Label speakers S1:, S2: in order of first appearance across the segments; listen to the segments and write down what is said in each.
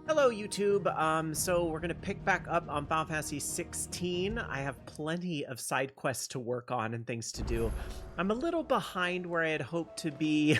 S1: Hello YouTube. So we're gonna pick back up on Final Fantasy 16. I have plenty of side quests to work on and things to do. I'm a little behind where I had hoped to be.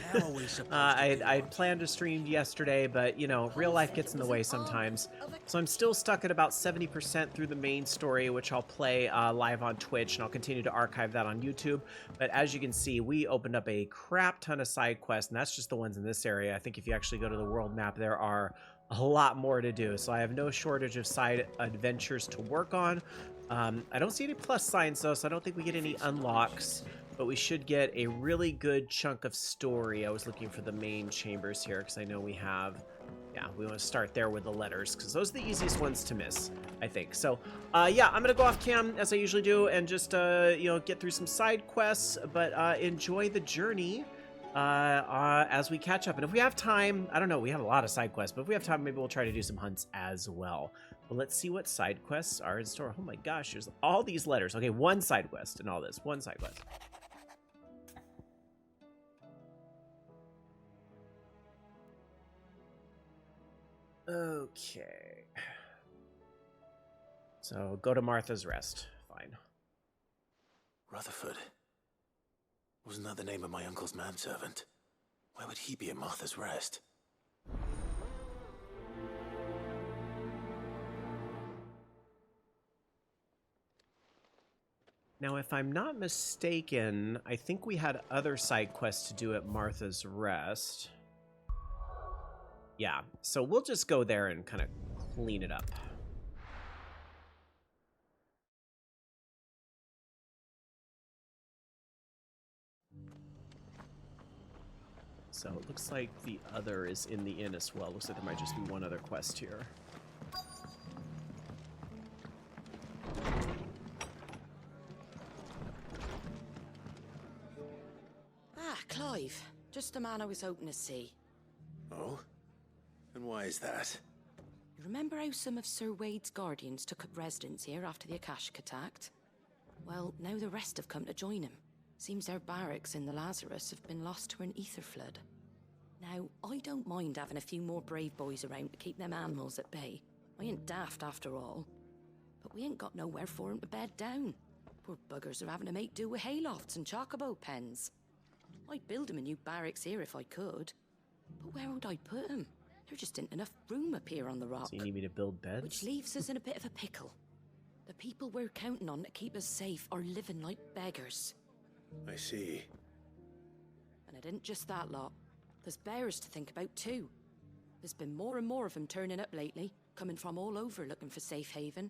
S1: I'd planned to stream yesterday, but you know, real life gets in the way sometimes. So I'm still stuck at about 70% through the main story, which I'll play live on Twitch, and I'll continue to archive that on YouTube. But as you can see, we opened up a crap ton of side quests, and that's just the ones in this area. I think if you actually go to the world map, there are a lot more to do, so I have no shortage of side adventures to work on. I don't see any plus signs though, so I don't think we get any unlocks, but we should get a really good chunk of story. I was looking for the main chambers here because I know we have, yeah, we want to start there with the letters because those are the easiest ones to miss, I think. So yeah, I'm gonna go off cam as I usually do and just you know, get through some side quests, but enjoy the journey as we catch up. And if we have time, I don't know, we have a lot of side quests, but if we have time, maybe we'll try to do some hunts as well. But let's see what side quests are in store. Oh my gosh, there's all these letters. Okay, one side quest and all this. One side quest. Okay. So go to Martha's Rest. Fine.
S2: Rutherford. Wasn't that the name of my uncle's manservant? Why would he be at Martha's Rest?
S1: Now, if I'm not mistaken, I think we had other side quests to do at Martha's Rest. Yeah, so we'll just go there and kind of clean it up. So it looks like the other is in the inn as well. Looks like there might just be one other quest here.
S3: Ah, Clive. Just the man I was hoping to see.
S2: Oh? And why is that?
S3: You remember how some of Sir Wade's guardians took up residence here after the Akashic attacked? Well, now the rest have come to join him. Seems their barracks in the Lazarus have been lost to an ether flood. Now, I don't mind having a few more brave boys around to keep them animals at bay. I ain't daft after all. But we ain't got nowhere for 'em to bed down. Poor buggers are having to make do with haylofts and chocobo pens. I'd build 'em a new barracks here if I could. But where would I put 'em? There just ain't enough room up here on the rock.
S1: So you need me to build beds?
S3: Which leaves us in a bit of a pickle. The people we're counting on to keep us safe are living like beggars.
S2: I see.
S3: And it ain't just that lot. There's bears to think about too. There's been more and more of them turning up lately, coming from all over looking for safe haven.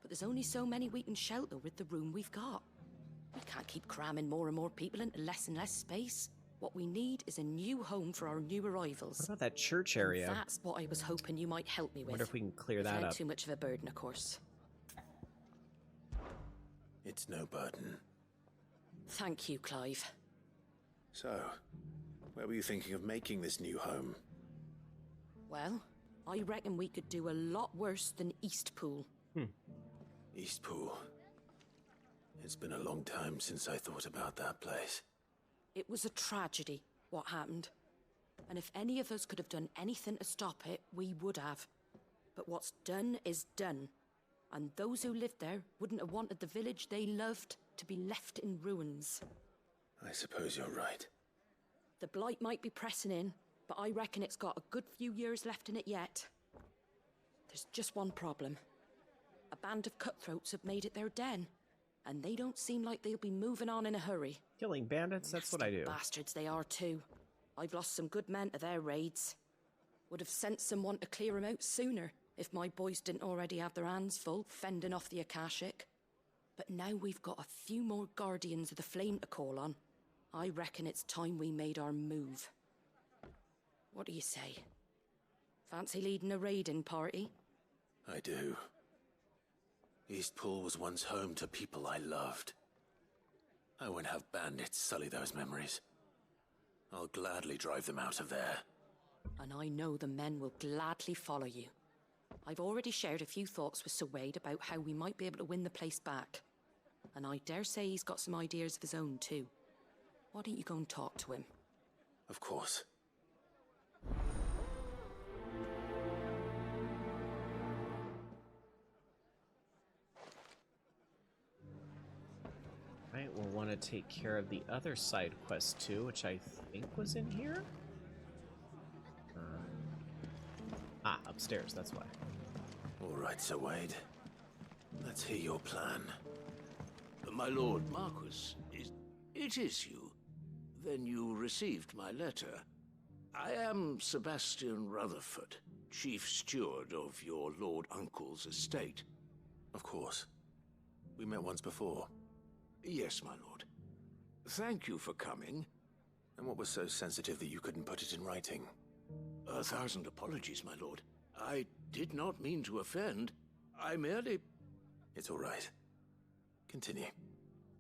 S3: But there's only so many we can shelter with the room we've got. We can't keep cramming more and more people into less and less space. What we need is a new home for our new arrivals.
S1: What about that church area?
S3: And that's what I was hoping you might help me with.
S1: I wonder if we can clear that
S3: Without
S1: up.
S3: too much of a burden, of course.
S2: It's no burden.
S3: Thank you, Clive.
S2: So, where were you thinking of making this new home?
S3: Well, I reckon we could do a lot worse than Eastpool.
S2: Eastpool. It's been a long time since I thought about that place.
S3: It was a tragedy, what happened. And if any of us could have done anything to stop it, we would have. But what's done is done. And those who lived there wouldn't have wanted the village they loved to be left in ruins.
S2: I suppose you're right.
S3: The blight might be pressing in, but I reckon it's got a good few years left in it yet. There's just one problem. A band of cutthroats have made it their den, and they don't seem like they'll be moving on in a hurry.
S1: Killing bandits? That's what I do.
S3: Bastards they are too. I've lost some good men to their raids. Would have sent someone to clear them out sooner if my boys didn't already have their hands full fending off the Akashic. But now we've got a few more guardians of the flame to call on. I reckon it's time we made our move. What do you say? Fancy leading a raiding party?
S2: I do. Eastpool was once home to people I loved. I won't have bandits sully those memories. I'll gladly drive them out of there.
S3: And I know the men will gladly follow you. I've already shared a few thoughts with Sir Wade about how we might be able to win the place back. And I dare say he's got some ideas of his own too. Why don't you go and talk to him?
S2: Of course.
S1: want to take care of the other side quest too, which I think was in here. Upstairs, that's why.
S2: All right, Sir Wade. Let's hear your plan. My Lord Marquis, it is you. Then you received my letter. I am Sebastian Rutherford, Chief Steward of your Lord Uncle's estate. Of course. We met once before. Yes, my lord. Thank you for coming. And what was so sensitive that you couldn't put it in writing? 1,000 apologies, my lord. I did not mean to offend. I merely... It's all right. Continue.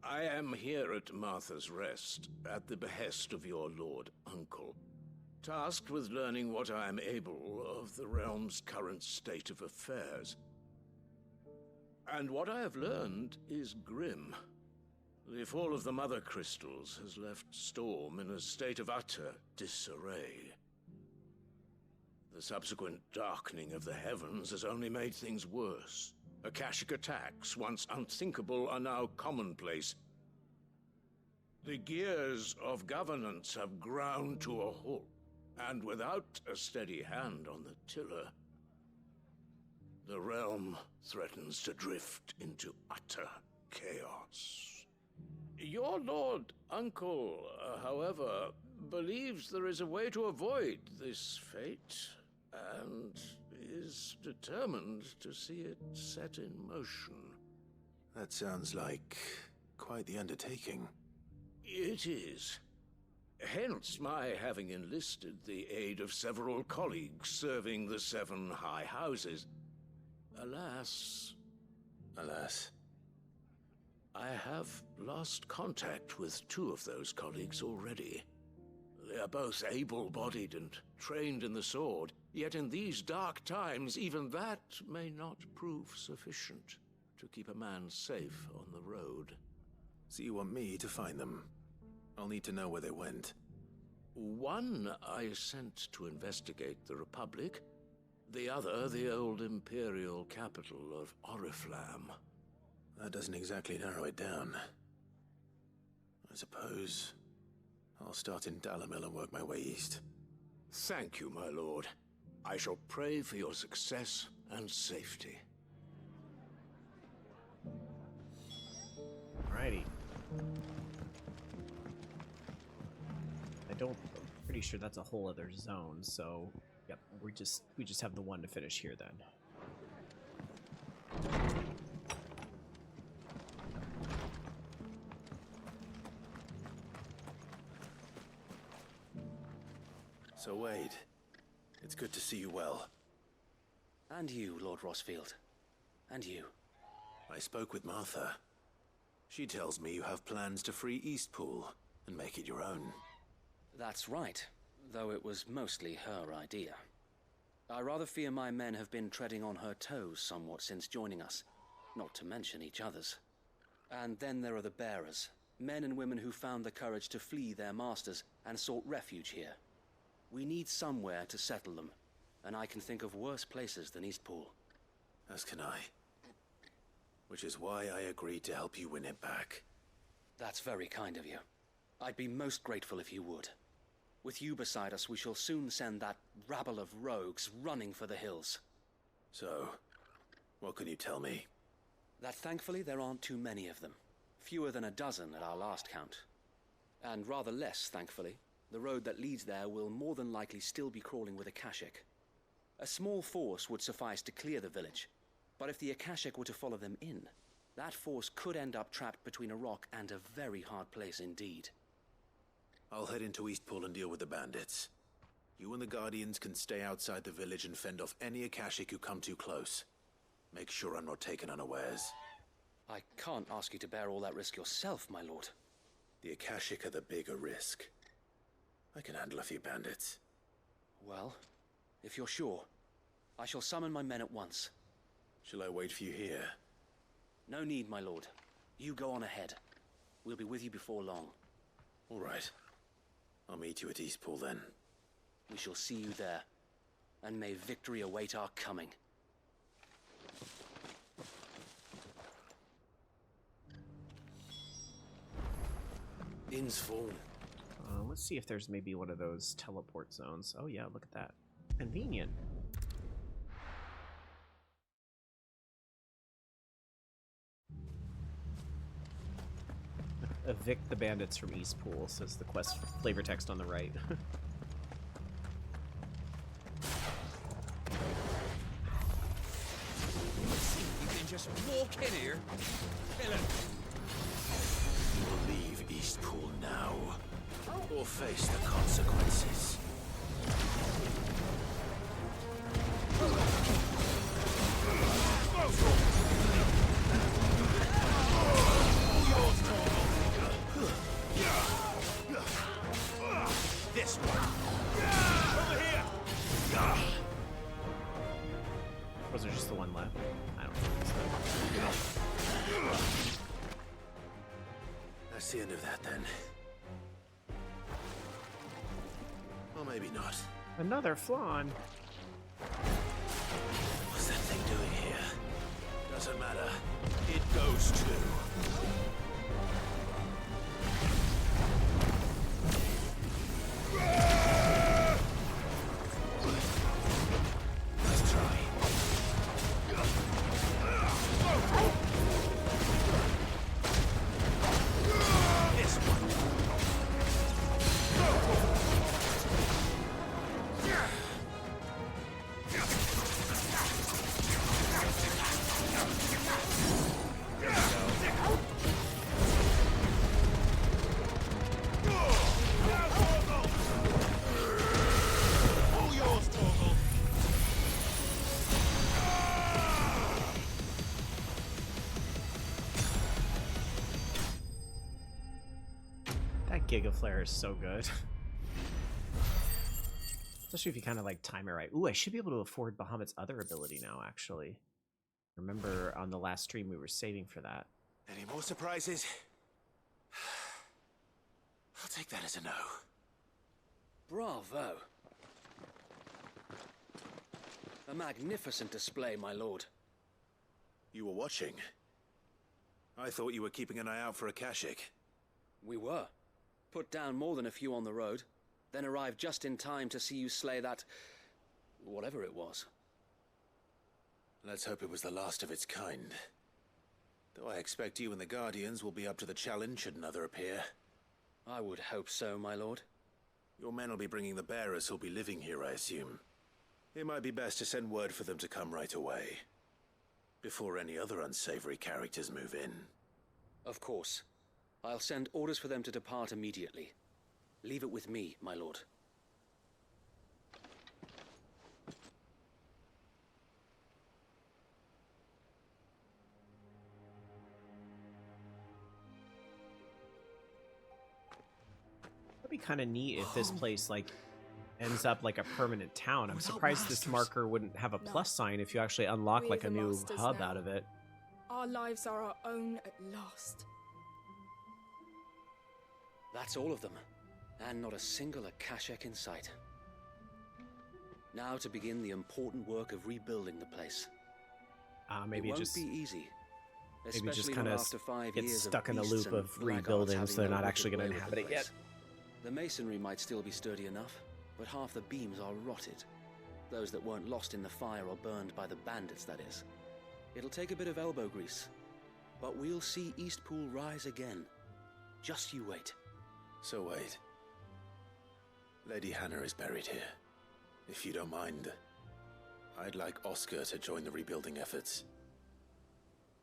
S2: I am here at Martha's Rest, at the behest of your Lord Uncle, tasked with learning what I am able of the realm's current state of affairs. And what I have learned is grim. The fall of the Mother Crystals has left Storm in a state of utter disarray. The subsequent darkening of the heavens has only made things worse. Akashic attacks, once unthinkable, are now commonplace. The gears of governance have ground to a halt, and without a steady hand on the tiller, the realm threatens to drift into utter chaos. Your Lord Uncle, however, believes there is a way to avoid this fate, and is determined to see it set in motion. That sounds like quite the undertaking. It is. Hence my having enlisted the aid of several colleagues serving the 7 high houses. Alas... Alas? I have lost contact with 2 of those colleagues already. They are both able-bodied and trained in the sword, yet in these dark times, even that may not prove sufficient to keep a man safe on the road. So you want me to find them? I'll need to know where they went. One I sent to investigate the Republic, the other the old Imperial capital of Oriflamme. That doesn't exactly narrow it down. I suppose I'll start in Dalamil and work my way east. Thank you, my lord. I shall pray for your success and safety.
S1: Alrighty. I'm pretty sure that's a whole other zone, so yep, we just have the one to finish here then.
S2: So Wade, it's good to see you well.
S4: And you, Lord Rosfield. And you.
S2: I spoke with Martha. She tells me you have plans to free Eastpool and make it your own.
S4: That's right, though it was mostly her idea. I rather fear my men have been treading on her toes somewhat since joining us, not to mention each other's. And then there are the bearers, men and women who found the courage to flee their masters and sought refuge here. We need somewhere to settle them, and I can think of worse places than Eastpool.
S2: As can I. Which is why I agreed to help you win it back.
S4: That's very kind of you. I'd be most grateful if you would. With you beside us, we shall soon send that rabble of rogues running for the hills.
S2: So, what can you tell me?
S4: That thankfully there aren't too many of them. Fewer than a dozen at our last count. And rather less, thankfully. The road that leads there will more than likely still be crawling with Akashic. A small force would suffice to clear the village, but if the Akashic were to follow them in, that force could end up trapped between a rock and a very hard place indeed.
S2: I'll head into Eastpool and deal with the bandits. You and the Guardians can stay outside the village and fend off any Akashic who come too close. Make sure I'm not taken unawares.
S4: I can't ask you to bear all that risk yourself, my lord.
S2: The Akashic are the bigger risk. I can handle a few bandits.
S4: Well, if you're sure, I shall summon my men at once.
S2: Shall I wait for you here?
S4: No need, my lord. You go on ahead. We'll be with you before long.
S2: All right. I'll meet you at Eastpool then.
S4: We shall see you there. And may victory await our coming.
S2: Inn's full.
S1: Let's see if there's maybe one of those teleport zones. Oh yeah, look at that. Convenient. Evict the bandits from Eastpool, says the quest flavor text on the right.
S5: You can just walk in here, kill him.
S2: You will leave Eastpool now, or face the consequences. This one. Over here.
S1: Was there just the one left? I don't think so.
S2: That's the end of that then. Or maybe not.
S1: Another flan.
S2: What's that thing doing here? Doesn't matter. It goes too. Let's try. This one.
S1: That Giga Flare is so good. Especially if you kind of like time it right. Ooh, I should be able to afford Bahamut's other ability now, actually. Remember on the last stream we were saving for that.
S2: Any more surprises? I'll take that as a no.
S4: Bravo. A magnificent display, my lord.
S2: You were watching. I thought you were keeping an eye out for a Kashik.
S4: We were. Put down more than a few on the road, then arrived just in time to see you slay that... whatever it was.
S2: Let's hope it was the last of its kind. Though I expect you and the Guardians will be up to the challenge should another appear.
S4: I would hope so, my lord.
S2: Your men will be bringing the bearers who'll be living here, I assume. It might be best to send word for them to come right away, before any other unsavory characters move in.
S4: Of course. I'll send orders for them to depart immediately. Leave it with me, my lord.
S1: That'd be kind of neat if this place like ends up like a permanent town. I'm surprised this marker wouldn't have a plus sign if you actually unlock like a new hub out of it.
S6: Our lives are our own at last.
S4: That's all of them, and not a single Akashek in sight. Now to begin the important work of rebuilding the place.
S1: Maybe
S4: it won't
S1: just
S4: be easy.
S1: maybe just
S4: Especially
S1: kind
S4: not
S1: of
S4: after 5
S1: get
S4: years
S1: stuck in a
S4: beasts
S1: loop
S4: and
S1: of
S4: blackguards
S1: rebuilding,
S4: having
S1: so they're
S4: their
S1: not
S4: wicked
S1: actually going
S4: way
S1: to
S4: with
S1: inhabit
S4: the
S1: it yet.
S4: place. The masonry might still be sturdy enough, but half the beams are rotted. Those that weren't lost in the fire or burned by the bandits, that is. It'll take a bit of elbow grease, but we'll see Eastpool rise again. Just you wait.
S2: So wait. Lady Hannah is buried here. If you don't mind, I'd like Oscar to join the rebuilding efforts.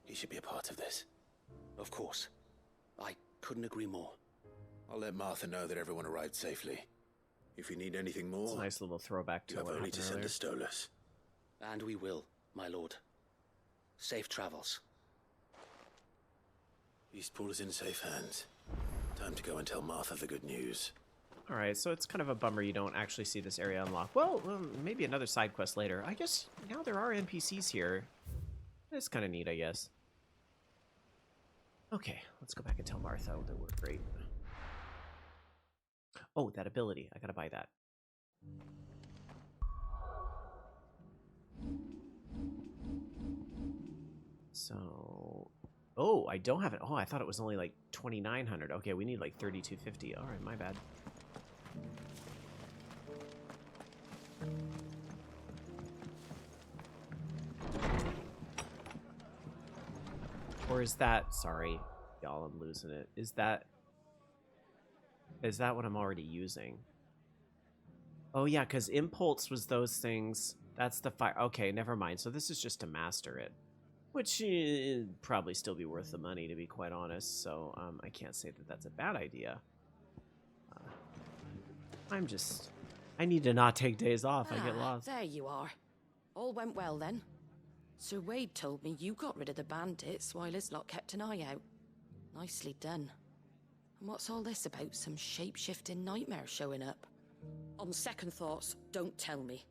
S2: He should be a part of this.
S4: Of course. I couldn't agree more.
S2: I'll let Martha know that everyone arrived safely. If you need anything more,
S1: It's a nice little throwback to
S2: you have
S1: what
S2: only
S1: happened
S2: to send
S1: earlier.
S2: a Stolas.
S4: And we will, my lord. Safe travels.
S2: Eastpool is in safe hands. Time to go and tell Martha the good news.
S1: Alright, so it's kind of a bummer you don't actually see this area unlocked. Well, maybe another side quest later. I guess now there are NPCs here. It's kind of neat, I guess. Okay, let's go back and tell Martha that we're great. Oh, that ability. I gotta buy that. So, Oh, I don't have it. Oh, I thought it was only like 2,900. Okay, we need like 3,250. All right, my bad. Or is that, sorry, y'all, I'm losing it. Is that what I'm already using? Oh yeah, because Impulse was those things. That's the fire. Okay, never mind. So this is just to master it. Which probably still be worth the money, to be quite honest. So I can't say that that's a bad idea. I need to not take days off. I get lost.
S3: There you are. All went well then. Sir Wade told me you got rid of the bandits while his lot kept an eye out. Nicely done. And what's all this about some shape-shifting nightmare showing up? On second thoughts, don't tell me.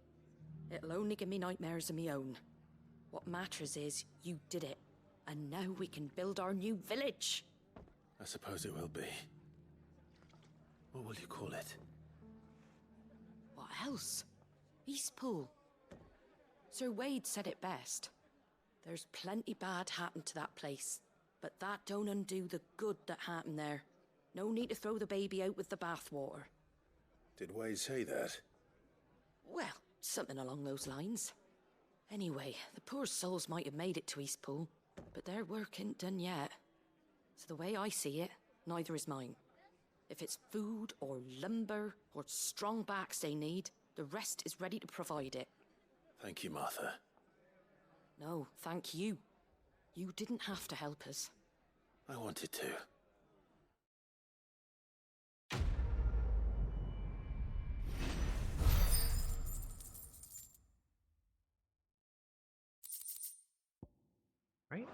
S3: It'll only give me nightmares of me own. What matters is you did it, and now we can build our new village.
S2: I suppose it will be. What will you call it?
S3: What else? Eastpool. Sir Wade said it best. There's plenty bad happened to that place, but that don't undo the good that happened there. No need to throw the baby out with the bathwater.
S2: Did Wade say that?
S3: Well, something along those lines. Anyway, the poor souls might have made it to Eastpool, but their work ain't done yet. So the way I see it, neither is mine. If it's food or lumber or strong backs they need, the rest is ready to provide it.
S2: Thank you, Martha.
S3: No, thank you. You didn't have to help us.
S2: I wanted to.
S1: Right?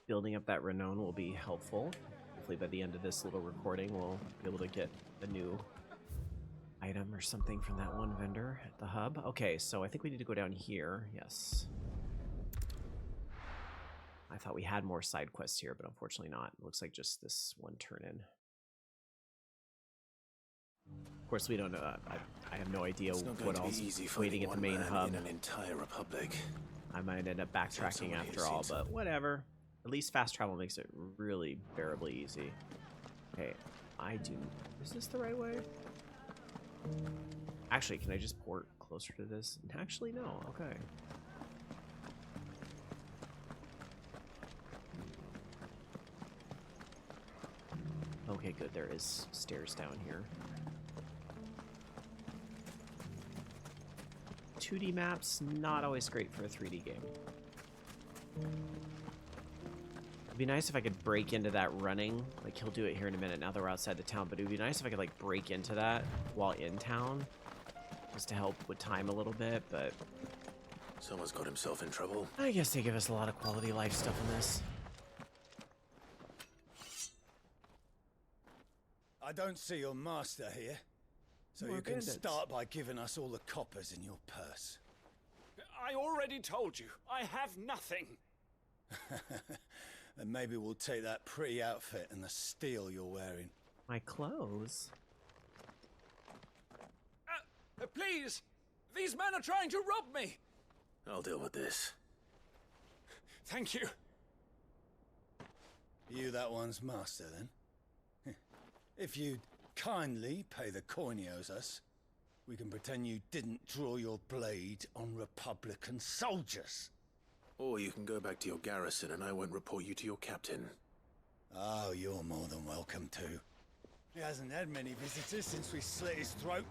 S1: Building up that renown will be helpful. Hopefully by the end of this little recording, we'll be able to get a new item or something from that one vendor at the hub. Okay, so I think we need to go down here. Yes. I thought we had more side quests here, but unfortunately not. It looks like just this one turn-in. Of course, we don't know. I have no idea what else is waiting at the main hub.
S2: In an entire republic.
S1: I might end up backtracking after all, but whatever. At least fast travel makes it really bearably easy. Okay, is this the right way? Actually, can I just port closer to this? Actually, no. Okay. Okay, good. There is stairs down here. 2D maps, not always great for a 3D game. It'd be nice if I could break into that running. Like, he'll do it here in a minute now that we're outside the town, but it would be nice if I could, like, break into that while in town. Just to help with time a little bit, but...
S2: Someone's got himself in trouble.
S1: I guess they give us a lot of quality of life stuff in this.
S7: I don't see your master here, so you can start by giving us all the coppers in your purse.
S8: I already told you, I have nothing.
S7: Then maybe we'll take that pretty outfit and the steel you're wearing.
S1: My clothes?
S8: Please! These men are trying to rob me!
S2: I'll deal with this.
S8: Thank you.
S7: You that one's master, then? If you'd kindly pay the coin he owes us, we can pretend you didn't draw your blade on Republican soldiers.
S2: Or you can go back to your garrison and I won't report you to your captain.
S7: Oh, you're more than welcome to. He hasn't had many visitors since we slit his throat.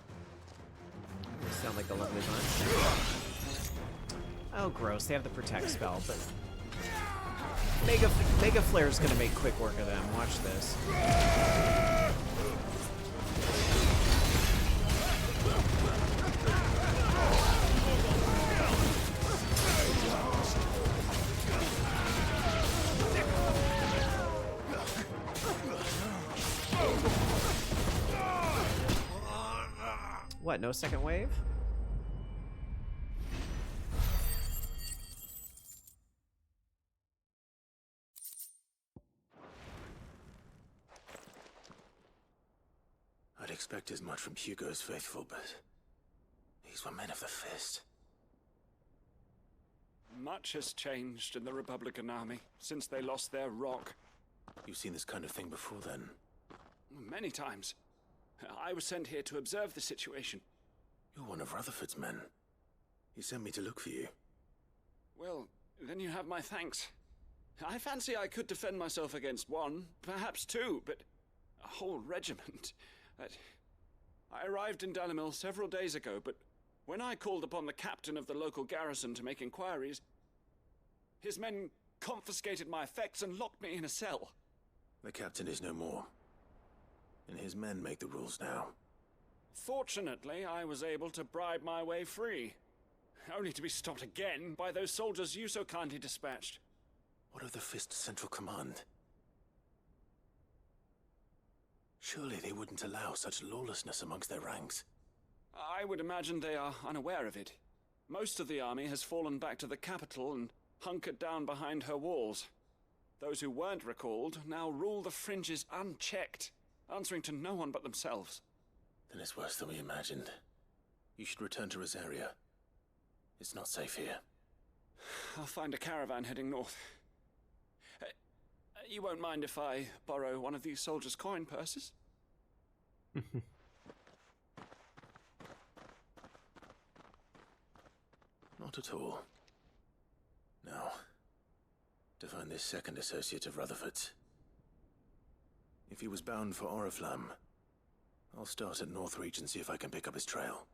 S1: You sound like a lovely bunch. Oh, gross. They have the protect spell, but... Mega Flare's gonna make quick work of them. Watch this. What, no second wave?
S2: I'd expect as much from Hugo's faithful, but these were men of the fist.
S8: Much has changed in the Republican army since they lost their rock.
S2: You've seen this kind of thing before, then?
S8: Many times. I was sent here to observe the situation.
S2: You're one of Rutherford's men. He sent me to look for you.
S8: Well, then you have my thanks. I fancy I could defend myself against one, perhaps two, but a whole regiment. I arrived in Dalimil several days ago, but when I called upon the captain of the local garrison to make inquiries, his men confiscated my effects and locked me in a cell.
S2: The captain is no more, and his men make the rules now.
S8: Fortunately, I was able to bribe my way free, only to be stopped again by those soldiers you so kindly dispatched.
S2: What of the Fist Central Command? Surely they wouldn't allow such lawlessness amongst their ranks.
S8: I would imagine they are unaware of it. Most of the army has fallen back to the capital and hunkered down behind her walls. Those who weren't recalled now rule the fringes unchecked, answering to no one but themselves.
S2: Then it's worse than we imagined. You should return to Rosaria. It's not safe here.
S8: I'll find a caravan heading north. You won't mind if I borrow one of these soldiers' coin purses?
S2: Not at all. Now, to find this second associate of Rutherford's. If he was bound for Oriflamme, I'll start at Northreach and see if I can pick up his trail.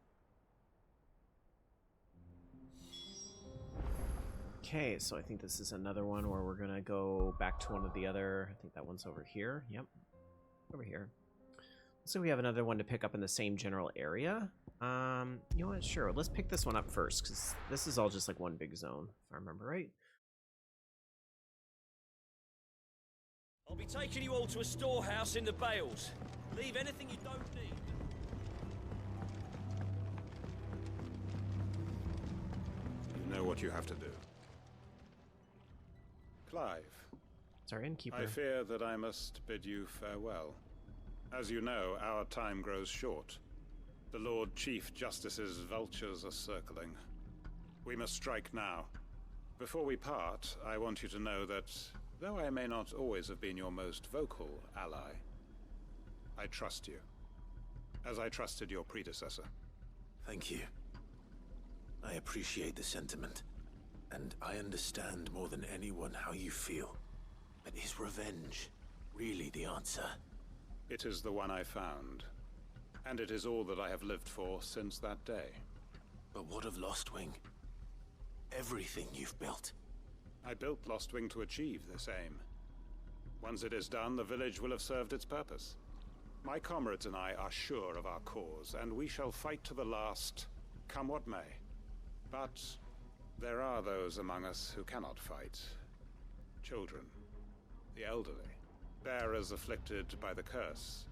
S1: Okay, so I think this is another one where we're gonna go back to one of the other. I think that one's over here. Yep, over here. So we have another one to pick up in the same general area. You know what? Sure, let's pick this one up first because this is all just like one big zone, if I remember right.
S5: I'll be taking you all to a storehouse in the Bales. Leave anything you don't need.
S9: You know what you have to do. Clive.
S1: Sorry, innkeeper.
S9: I fear that I must bid you farewell. As you know, our time grows short. The Lord Chief Justice's vultures are circling. We must strike now. Before we part, I want you to know that, though I may not always have been your most vocal ally, I trust you, as I trusted your predecessor.
S2: Thank you. I appreciate the sentiment, and I understand more than anyone how you feel. But is revenge really the answer?
S9: It is the one I found, and it is all that I have lived for since that day.
S2: But what of Lostwing? Everything you've built.
S9: I built Lostwing to achieve this aim. Once it is done, the village will have served its purpose. My comrades and I are sure of our cause, and we shall fight to the last, come what may. But there are those among us who cannot fight. Children, the elderly, bearers afflicted by the curse.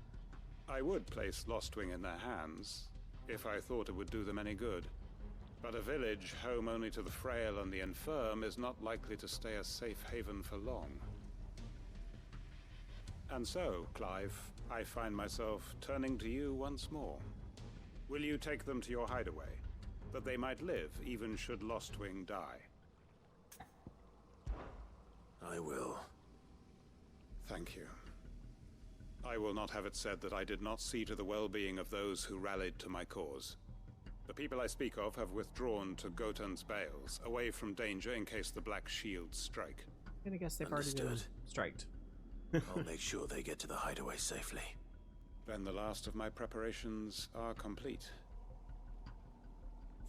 S9: I would place Lostwing in their hands, if I thought it would do them any good. But a village home only to the frail and the infirm is not likely to stay a safe haven for long. And so, Clive, I find myself turning to you once more. Will you take them to your hideaway, that they might live even should Lostwing die?
S2: I will.
S9: Thank you. I will not have it said that I did not see to the well-being of those who rallied to my cause. The people I speak of have withdrawn to Gotan's Bales, away from danger in case the Black Shields strike.
S1: And I guess they've already been striked.
S2: I'll make sure they get to the hideaway safely.
S9: Then the last of my preparations are complete.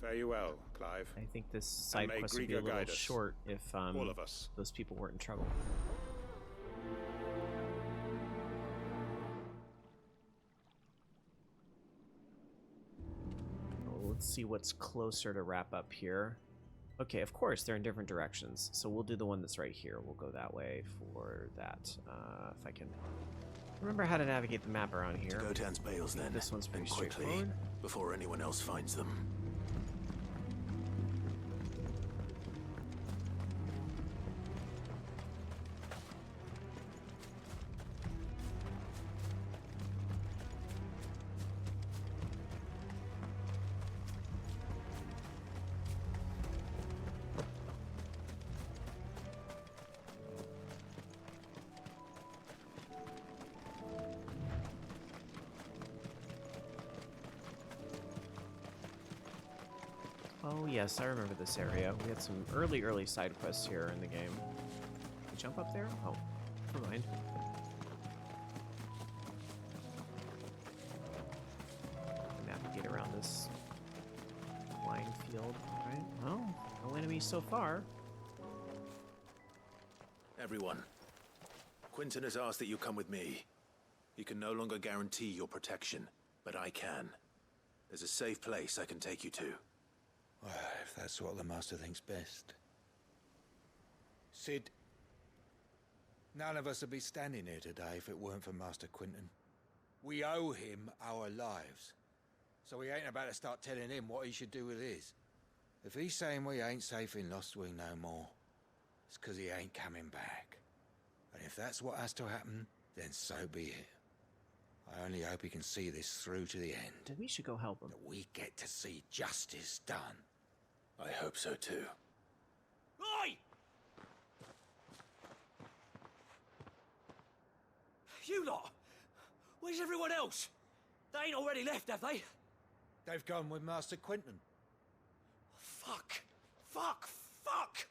S9: Fare you well, Clive.
S1: I think this side quest would be a little short if
S9: all of us.
S1: Those people weren't in trouble. Let's see what's closer to wrap up here. Okay, of course, they're in different directions. So we'll do the one that's right here. We'll go that way for that. If I can remember how to navigate the map around here.
S2: To Gotan's Bales, then.
S1: This one's pretty
S2: quickly,
S1: straightforward.
S2: Before anyone else finds them.
S1: Oh, yes, I remember this area. We had some early side quests here in the game. Can we jump up there? Oh, never mind. Navigate around this flying field. All right, well, no enemies so far.
S2: Everyone, Quentin has asked that you come with me. He can no longer guarantee your protection, but I can. There's a safe place I can take you to.
S7: Well, if that's what the Master thinks best. Sid, none of us would be standing here today if it weren't for Master Quentin. We owe him our lives. So we ain't about to start telling him what he should do with his. If he's saying we ain't safe in Lost Wing no more, it's 'cause he ain't coming back. And if that's what has to happen, then so be it. I only hope he can see this through to the end.
S1: Well, we should go help him.
S7: That we get to see justice done.
S2: I hope so too.
S5: Oi! You lot! Where's everyone else? They ain't already left, have they?
S7: They've gone with Master Quentin.
S5: Fuck! Fuck! Fuck!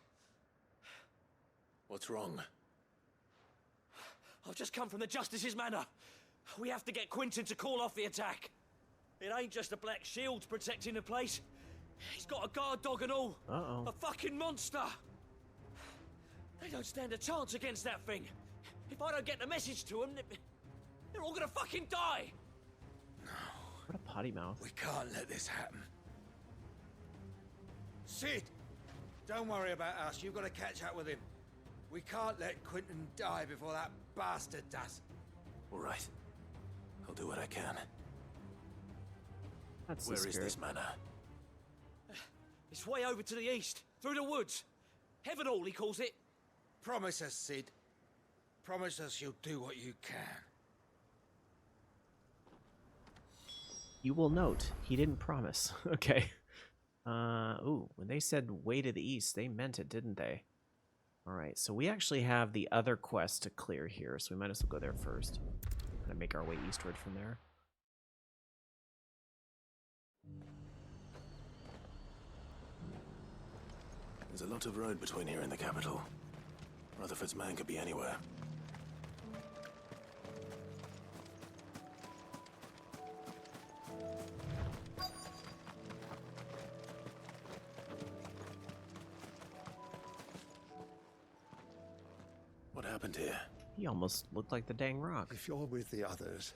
S2: What's wrong?
S5: I've just come from the Justice's manor. We have to get Quentin to call off the attack. It ain't just the Black Shields protecting the place. He's got a guard dog and all.
S1: Uh-oh.
S5: A fucking monster. They don't stand a chance against that thing. If I don't get the message to them, they're all gonna fucking die.
S1: What a potty mouth.
S7: We can't let this happen. Sid! Don't worry about us. You've got to catch up with him. We can't let Quentin die before that bastard does.
S2: All right. I'll do what I can.
S1: That's
S2: Where
S1: the
S2: is
S1: spirit.
S2: this manor?
S5: It's way over to the east, through the woods. Heaven Hall, he calls it.
S7: Promise us, Sid. Promise us you'll do what you can.
S1: You will note, he didn't promise. Okay. Ooh, when they said way to the east, they meant it, didn't they? Alright, so we actually have the other quest to clear here, so we might as well go there first. Kind of make our way eastward from there.
S2: There's a lot of road between here and the capital. Rutherford's man could be anywhere. What happened here?
S1: He almost looked like the dang rock.
S10: If you're with the others,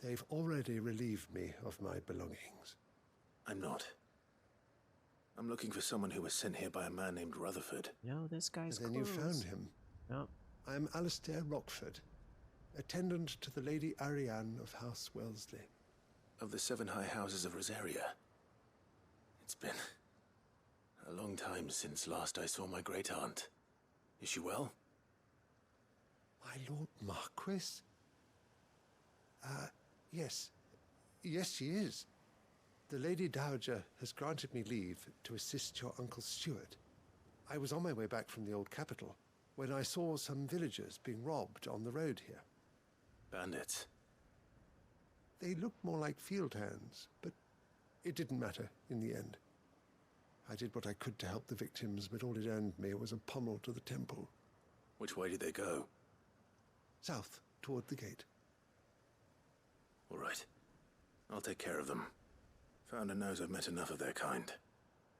S10: they've already relieved me of my belongings.
S2: I'm not. I'm looking for someone who was sent here by a man named Rutherford.
S1: No, this guy's
S10: And then you found him.
S1: No.
S10: I'm Alistair Rockford, attendant to the Lady Ariane of House Wellesley.
S2: Of the 7 high houses of Rosaria. It's been a long time since last I saw my great-aunt. Is she well?
S10: My Lord Marquis? Yes. Yes, she is. The Lady Dowager has granted me leave to assist your Uncle Stuart. I was on my way back from the old capital when I saw some villagers being robbed on the road here.
S2: Bandits.
S10: They looked more like field hands, but it didn't matter in the end. I did what I could to help the victims, but all it earned me was a pommel to the temple.
S2: Which way did they go?
S10: South, toward the gate.
S2: All right. I'll take care of them. Founder knows I've met enough of their kind.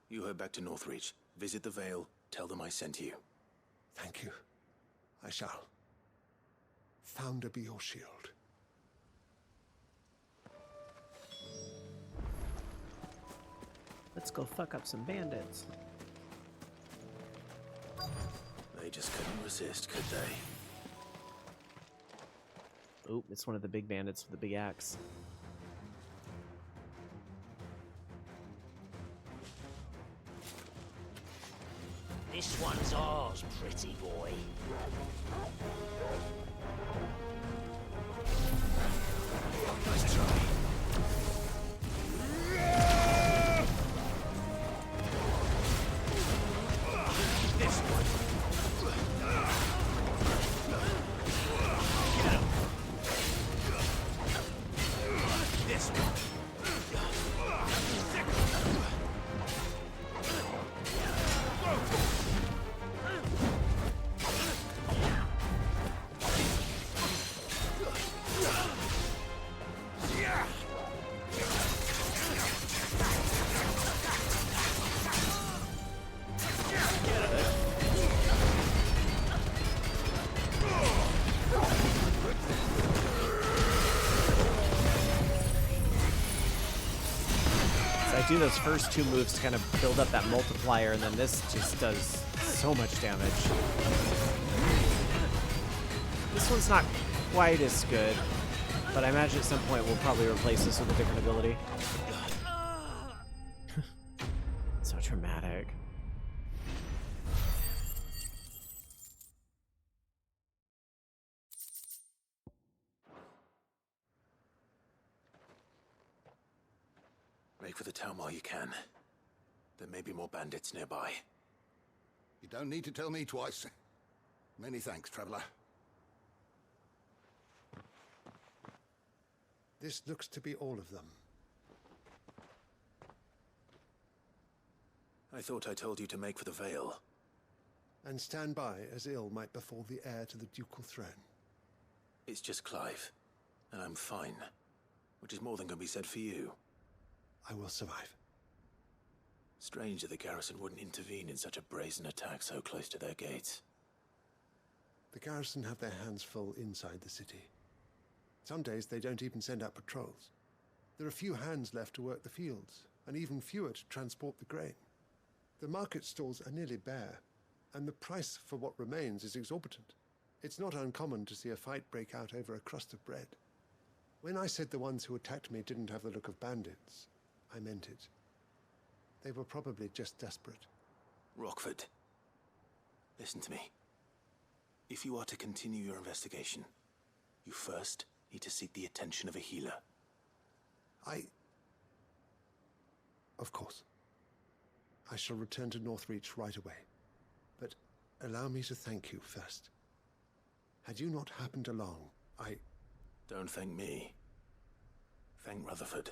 S2: You head back to Northreach, visit the Vale, tell them I sent you.
S10: Thank you. I shall. Founder be your shield.
S1: Let's go fuck up some bandits.
S2: They just couldn't resist, could they?
S1: Oop, it's one of the big bandits with the big axe.
S5: This one's ours, pretty boy.
S2: Nice try.
S5: This one. Get him. This one.
S1: I do those first two moves to kind of build up that multiplier, and then this just does so much damage. This one's not quite as good, but I imagine at some point we'll probably replace this with a different ability. So dramatic.
S2: Make for the town while you can. There may be more bandits nearby.
S11: You don't need to tell me twice. Many thanks, traveler.
S10: This looks to be all of them.
S2: I thought I told you to make for the Vale.
S10: And stand by as ill might befall the heir to the ducal throne.
S2: It's just Clive, and I'm fine. Which is more than can be said for you.
S10: I will survive.
S2: Strange that the garrison wouldn't intervene in such a brazen attack so close to their gates.
S10: The garrison have their hands full inside the city. Some days they don't even send out patrols. There are few hands left to work the fields, and even fewer to transport the grain. The market stalls are nearly bare, and the price for what remains is exorbitant. It's not uncommon to see a fight break out over a crust of bread. When I said the ones who attacked me didn't have the look of bandits, I meant it. They were probably just desperate.
S2: Rockford, listen to me. If you are to continue your investigation, you first need to seek the attention of a healer.
S10: Of course. I shall return to Northreach right away. But allow me to thank you first. Had you not happened along,
S2: Don't thank me. Thank Rutherford.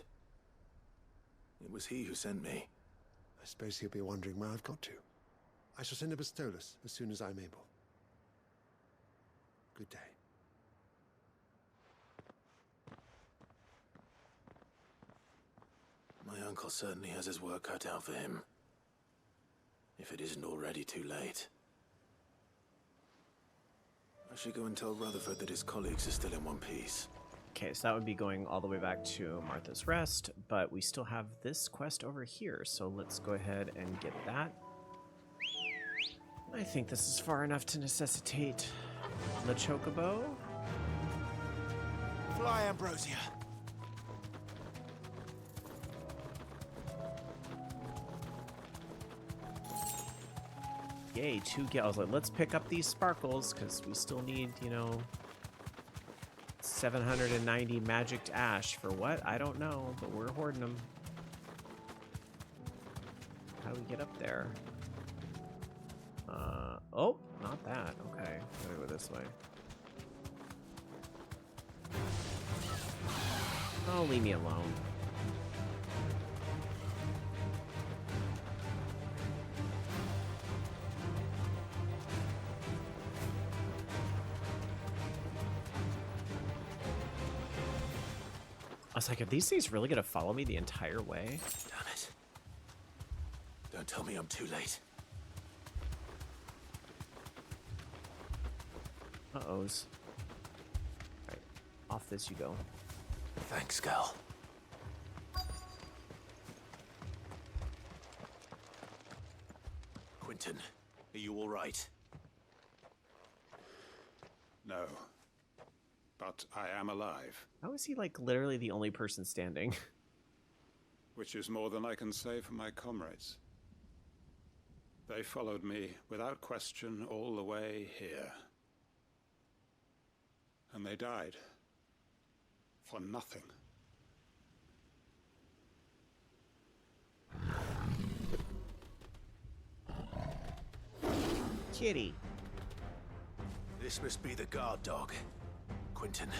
S2: It was he who sent me.
S10: I suppose he'll be wondering where I've got to. I shall send a Bastolus as soon as I'm able. Good day.
S2: My uncle certainly has his work cut out for him. If it isn't already too late. I should go and tell Rutherford that his colleagues are still in one piece.
S1: Okay, so that would be going all the way back to Martha's Rest, but we still have this quest over here, so let's go ahead and get that. I think this is far enough to necessitate the Chocobo.
S11: Fly, Ambrosia.
S1: Yay, 2 gil. I was like, let's pick up these sparkles, because we still need, 790 magicked ash for what? I don't know, but we're hoarding them. How do we get up there? Oh, not that. Okay, gotta go this way. Oh, leave me alone. I was like, are these things really gonna follow me the entire way?
S2: Damn it. Don't tell me I'm too late.
S1: Uh-ohs. Alright, off this you go.
S2: Thanks, Gal. Quentin, are you all right?
S9: No. But I am alive.
S1: How is he, like, literally the only person standing?
S9: Which is more than I can say for my comrades. They followed me without question all the way here. And they died. For nothing.
S1: Kitty.
S2: This must be the guard dog. Quentin.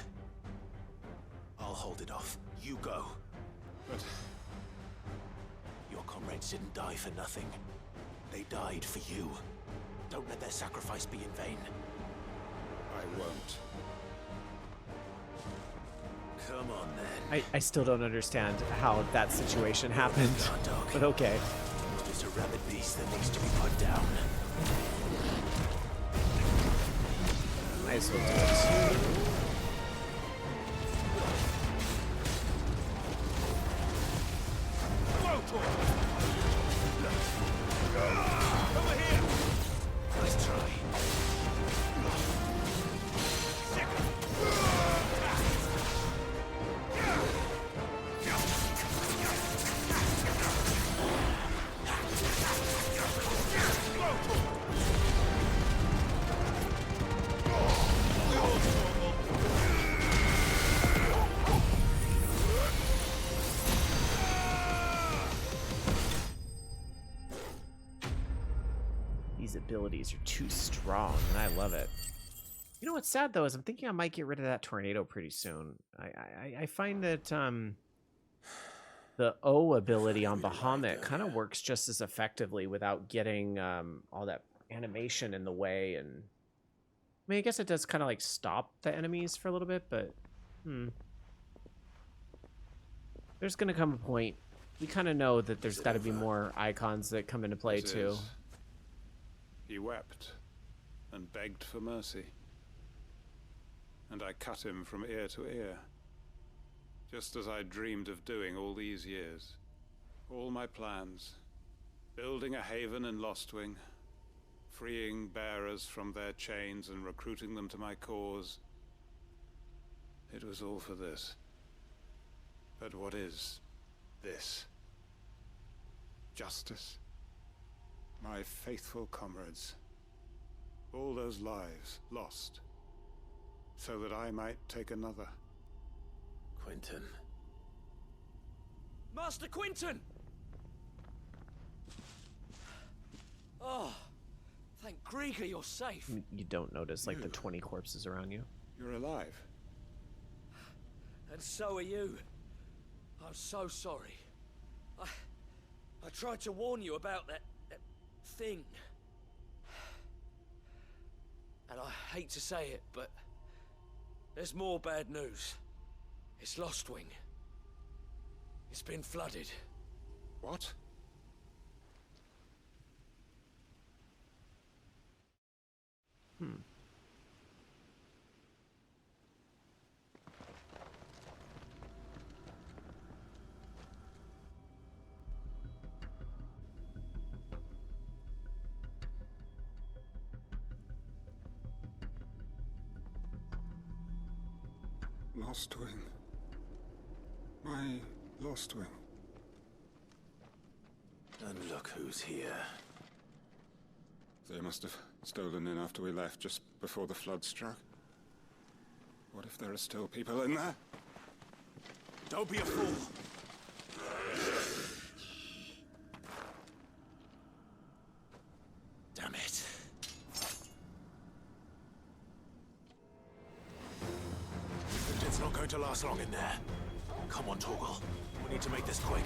S2: I'll hold it off. You go.
S9: But
S2: your comrades didn't die for nothing. They died for you. Don't let their sacrifice be in vain.
S9: I won't.
S2: Come on, then.
S1: I still don't understand how that situation happened.
S2: Guard dog.
S1: But okay.
S2: It's a rabid beast that needs to be put down.
S1: Might as well do it. These abilities are too strong, and I love it. You know what's sad though is I'm thinking I might get rid of that tornado pretty soon. I find that the O ability on Bahamut kind of works just as effectively without getting all that animation in the way. And I mean, I guess it does kind of like stop the enemies for a little bit, but there's gonna come a point. We kind of know that there's got to be more icons that come into play too.
S9: He wept and begged for mercy. And I cut him from ear to ear, just as I dreamed of doing all these years. All my plans, building a haven in Lostwing, freeing bearers from their chains and recruiting them to my cause. It was all for this. But what is this? Justice? My faithful comrades, all those lives lost, so that I might take another.
S2: Quentin.
S5: Master Quentin! Oh, thank Grieger you're safe.
S1: You don't notice like the 20 corpses around you.
S9: You're alive.
S5: And so are you. I'm so sorry. I tried to warn you about that thing. And I hate to say it, but there's more bad news. It's Lostwing. It's been flooded.
S9: What? Lostwing. My Lostwing.
S2: And look who's here.
S9: They must have stolen in after we left, just before the flood struck. What if there are still people in there?
S5: Don't be a fool.
S2: Damn it. It's not going to last long in there. Come on, Torgal. We need to make this quick.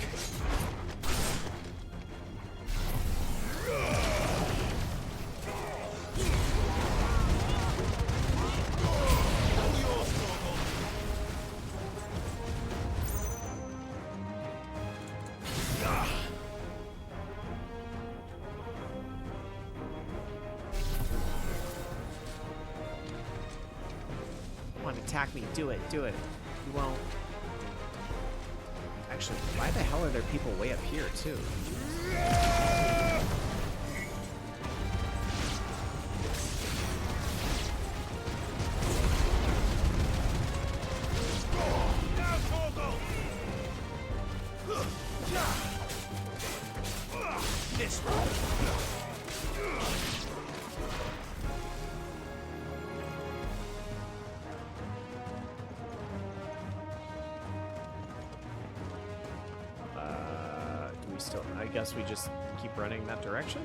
S1: Come on, attack me. Do it. Do it. You won't. Actually, why the hell are there people way up here, too?
S2: This one.
S1: Do we still... I guess we just keep running that direction?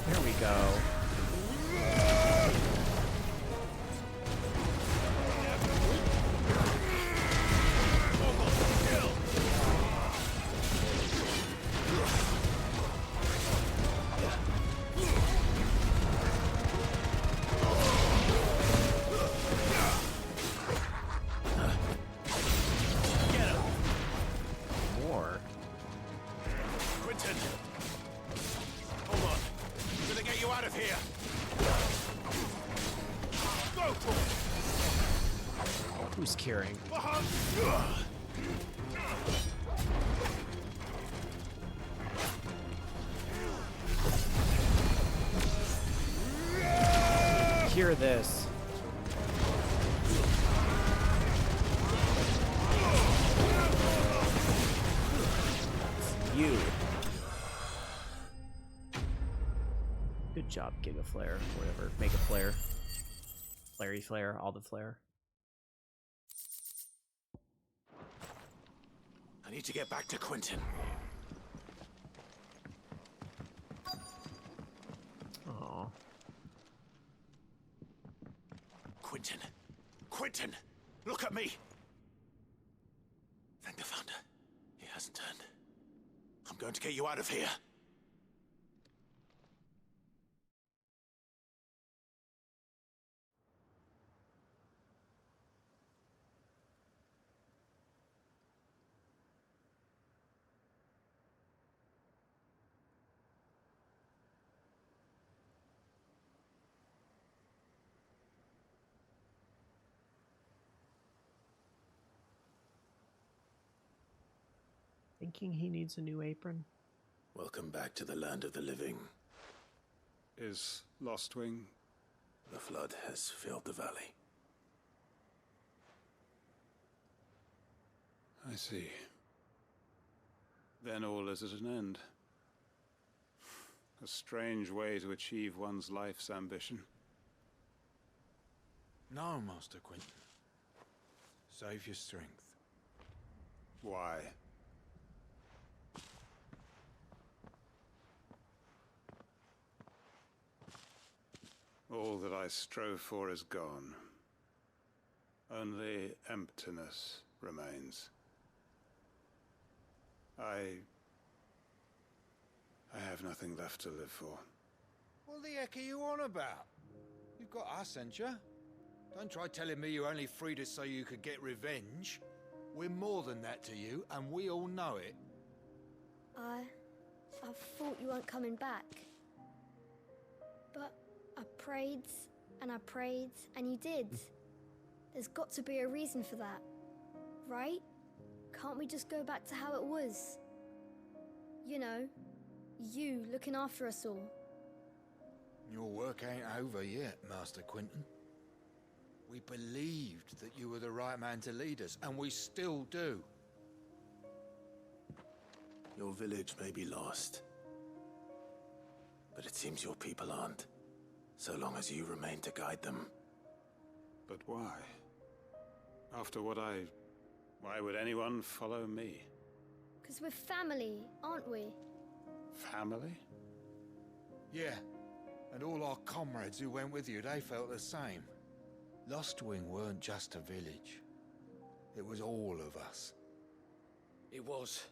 S1: There we go. More.
S2: Quentin! Hold on. I'm gonna get you out of here. Go for it!
S1: Who's curing? Cure this. You. Good job, Giga Flare, whatever. Mega Flare. Flary Flare, all the flare.
S2: I need to get back to Quentin.
S1: Aww.
S2: Quentin! Quentin! Look at me! Thank the Founder. He hasn't turned. I'm going to get you out of here.
S1: Thinking he needs a new apron.
S2: Welcome back to the land of the living.
S9: Is Lostwing?
S2: The flood has filled the valley.
S9: I see. Then all is at an end. A strange way to achieve one's life's ambition.
S7: No, Master Quentin. Save your strength.
S9: Why? All that I strove for is gone. Only emptiness remains. I have nothing left to live for.
S7: What the heck are you on about? You've got us, ain't you? Don't try telling me you only freed us so you could get revenge. We're more than that to you, and we all know it.
S12: I thought you weren't coming back. But I prayed, and you did. There's got to be a reason for that, right? Can't we just go back to how it was? You know, you looking after us all.
S7: Your work ain't over yet, Master Quentin. We believed that you were the right man to lead us, and we still do.
S2: Your village may be lost, but it seems your people aren't, so long as you remain to guide them.
S9: But why? After what why would anyone follow me?
S12: 'Cause we're family, aren't we?
S9: Family?
S7: Yeah, and all our comrades who went with you, they felt the same. Lostwing weren't just a village. It was all of us.
S5: It was.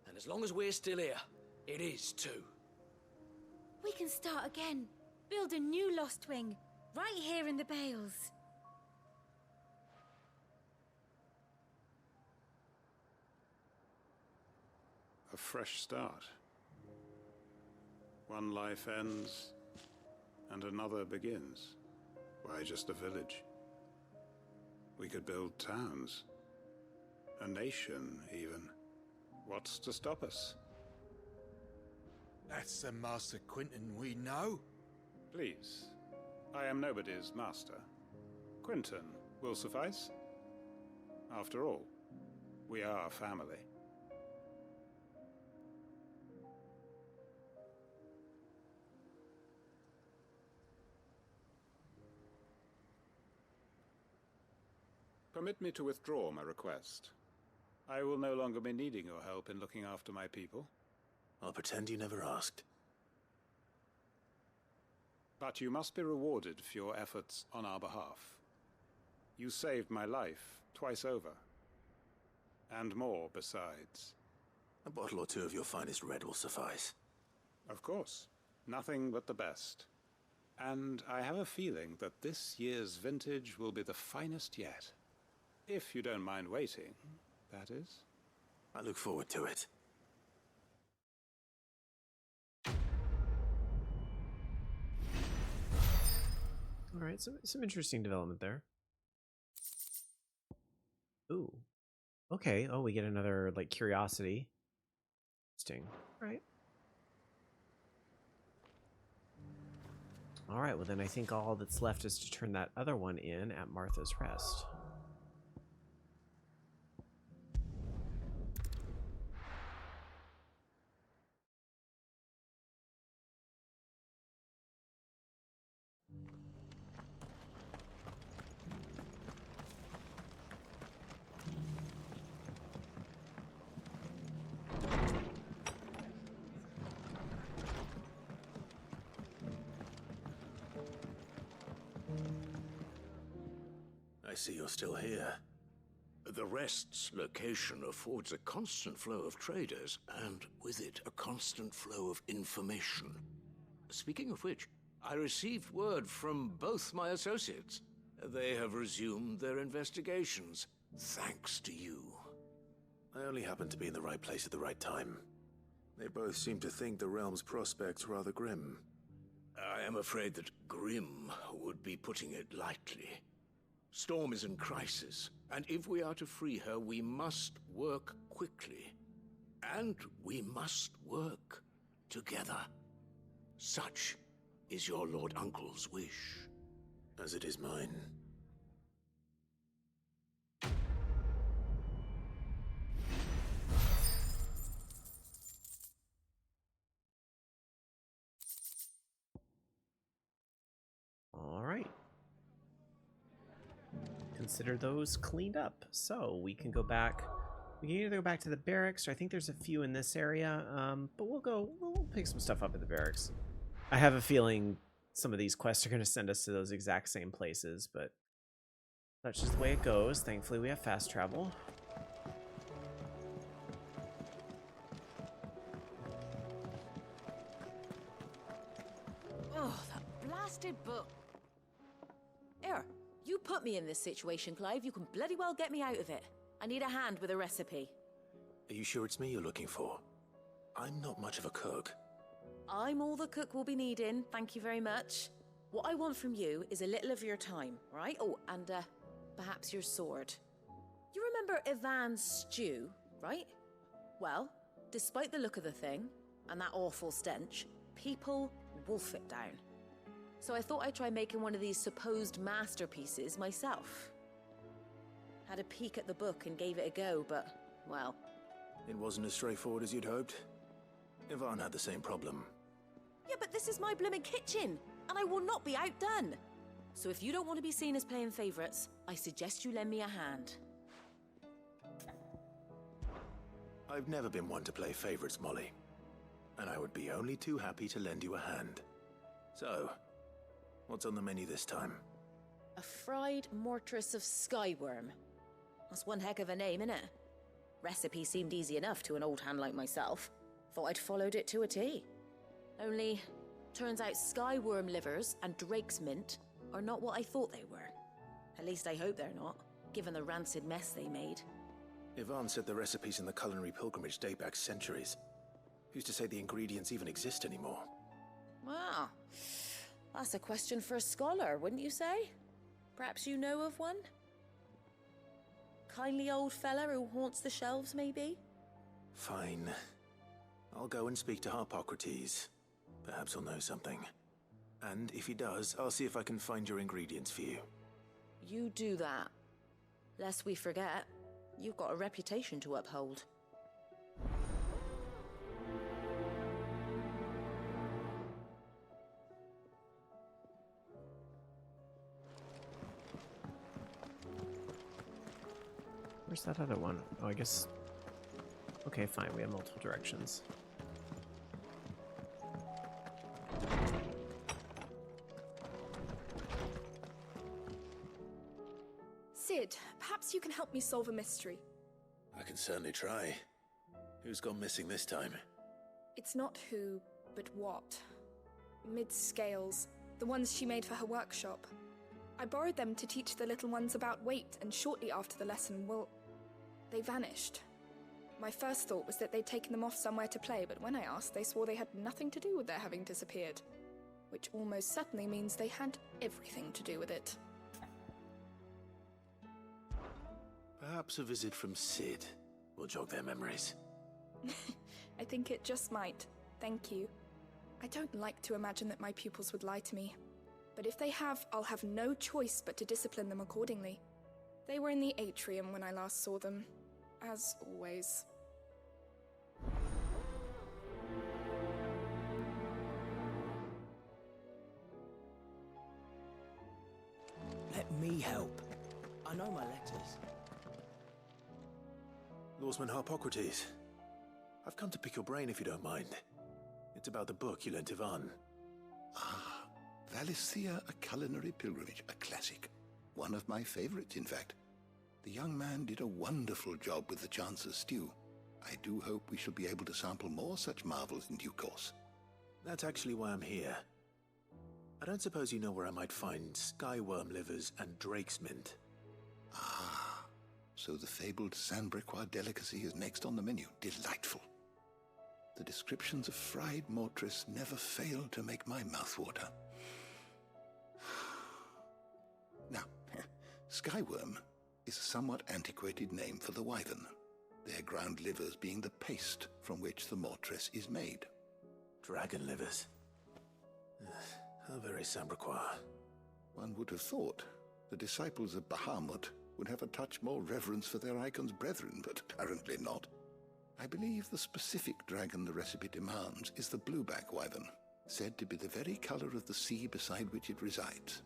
S5: And as long as we're still here, it is too.
S13: We can start again. Build a new Lostwing, right here in the Bales.
S9: A fresh start. One life ends, and another begins. Why just a village? We could build towns. A nation, even. What's to stop us?
S7: That's the Master Quentin we know.
S9: Please. I am nobody's master. Quentin will suffice. After all, we are family. Permit me to withdraw my request. I will no longer be needing your help in looking after my people.
S2: I'll pretend you never asked.
S9: But you must be rewarded for your efforts on our behalf. You saved my life twice over. And more besides.
S2: A bottle or two of your finest red will suffice.
S9: Of course. Nothing but the best. And I have a feeling that this year's vintage will be the finest yet. If you don't mind waiting, that is.
S2: I look forward to it.
S1: All right, some interesting development there. Ooh. Okay. Oh, we get another like curiosity. Interesting. Right. All right. Well, then I think all that's left is to turn that other one in at Martha's Rest.
S2: I see you're still here. The Rest's location affords a constant flow of traders, and with it, a constant flow of information. Speaking of which, I received word from both my associates. They have resumed their investigations, thanks to you.
S14: I only happened to be in the right place at the right time. They both seem to think the realm's prospects rather grim.
S2: I am afraid that grim would be putting it lightly. Storm is in crisis, and if we are to free her, we must work quickly. And we must work together. Such is your Lord Uncle's wish.
S14: As it is mine.
S1: All right. Consider those cleaned up. So we can go back. We can either go back to the barracks, or I think there's a few in this area. But we'll pick some stuff up at the barracks. I have a feeling some of these quests are going to send us to those exact same places, but that's just the way it goes. Thankfully, we have fast travel.
S15: Oh, that blasted book. Here, you put me in this situation, Clive. You can bloody well get me out of it. I need a hand with a recipe.
S14: Are you sure it's me you're looking for? I'm not much of a cook.
S15: I'm all the cook will be needing, thank you very much. What I want from you is a little of your time, right? Oh, and perhaps your sword. You remember Ivan's stew, right? Well, despite the look of the thing, and that awful stench, people wolf it down. So I thought I'd try making one of these supposed masterpieces myself. Had a peek at the book and gave it a go, but, well...
S14: It wasn't as straightforward as you'd hoped? Ivan had the same problem.
S15: Yeah, but this is my blimmin' kitchen, and I will not be outdone. So if you don't want to be seen as playing favourites, I suggest you lend me a hand.
S14: I've never been one to play favourites, Molly. And I would be only too happy to lend you a hand. So, what's on the menu this time?
S15: A fried mortress of skyworm. That's one heck of a name, innit? Recipe seemed easy enough to an old hand like myself. Thought I'd followed it to a T. Only, turns out skyworm livers and drake's mint are not what I thought they were. At least I hope they're not, given the rancid mess they made.
S14: Ivan said the recipes in the culinary pilgrimage date back centuries. Who's to say the ingredients even exist anymore?
S15: Well, that's a question for a scholar, wouldn't you say? Perhaps you know of one? Kindly old fella who haunts the shelves, maybe?
S14: Fine. I'll go and speak to Harpocrates. Perhaps he'll know something. And if he does, I'll see if I can find your ingredients for you.
S15: You do that. Lest we forget, you've got a reputation to uphold.
S1: Where's that other one? Oh, I guess... Okay, fine. We have multiple directions.
S6: Sid, perhaps you can help me solve a mystery.
S14: I can certainly try. Who's gone missing this time?
S6: It's not who, but what. Mid's scales, the ones she made for her workshop. I borrowed them to teach the little ones about weight, and shortly after the lesson, well, they vanished. My first thought was that they'd taken them off somewhere to play, but when I asked, they swore they had nothing to do with their having disappeared. Which almost certainly means they had everything to do with it.
S14: Perhaps a visit from Sid will jog their memories.
S6: I think it just might. Thank you. I don't like to imagine that my pupils would lie to me. But if they have, I'll have no choice but to discipline them accordingly. They were in the atrium when I last saw them, as always.
S5: Let me help. I know my letters.
S14: Lawsman Harpocrates, I've come to pick your brain if you don't mind. It's about the book you lent Ivan.
S11: Ah, Valicia, a culinary pilgrimage, a classic. One of my favorites, in fact. The young man did a wonderful job with the Chance's stew. I do hope we shall be able to sample more such marvels in due course.
S14: That's actually why I'm here. I don't suppose you know where I might find skyworm livers and drake's mint.
S11: Ah, so the fabled Sandbrequois delicacy is next on the menu. Delightful. The descriptions of fried mortress never fail to make my mouth water. Now, skyworm is a somewhat antiquated name for the wyvern, their ground livers being the paste from which the mortress is made.
S14: Dragon livers. How very Sandbrequois.
S11: One would have thought the disciples of Bahamut would have a touch more reverence for their icon's brethren, but apparently not. I believe the specific dragon the recipe demands is the blueback wyvern, said to be the very color of the sea beside which it resides.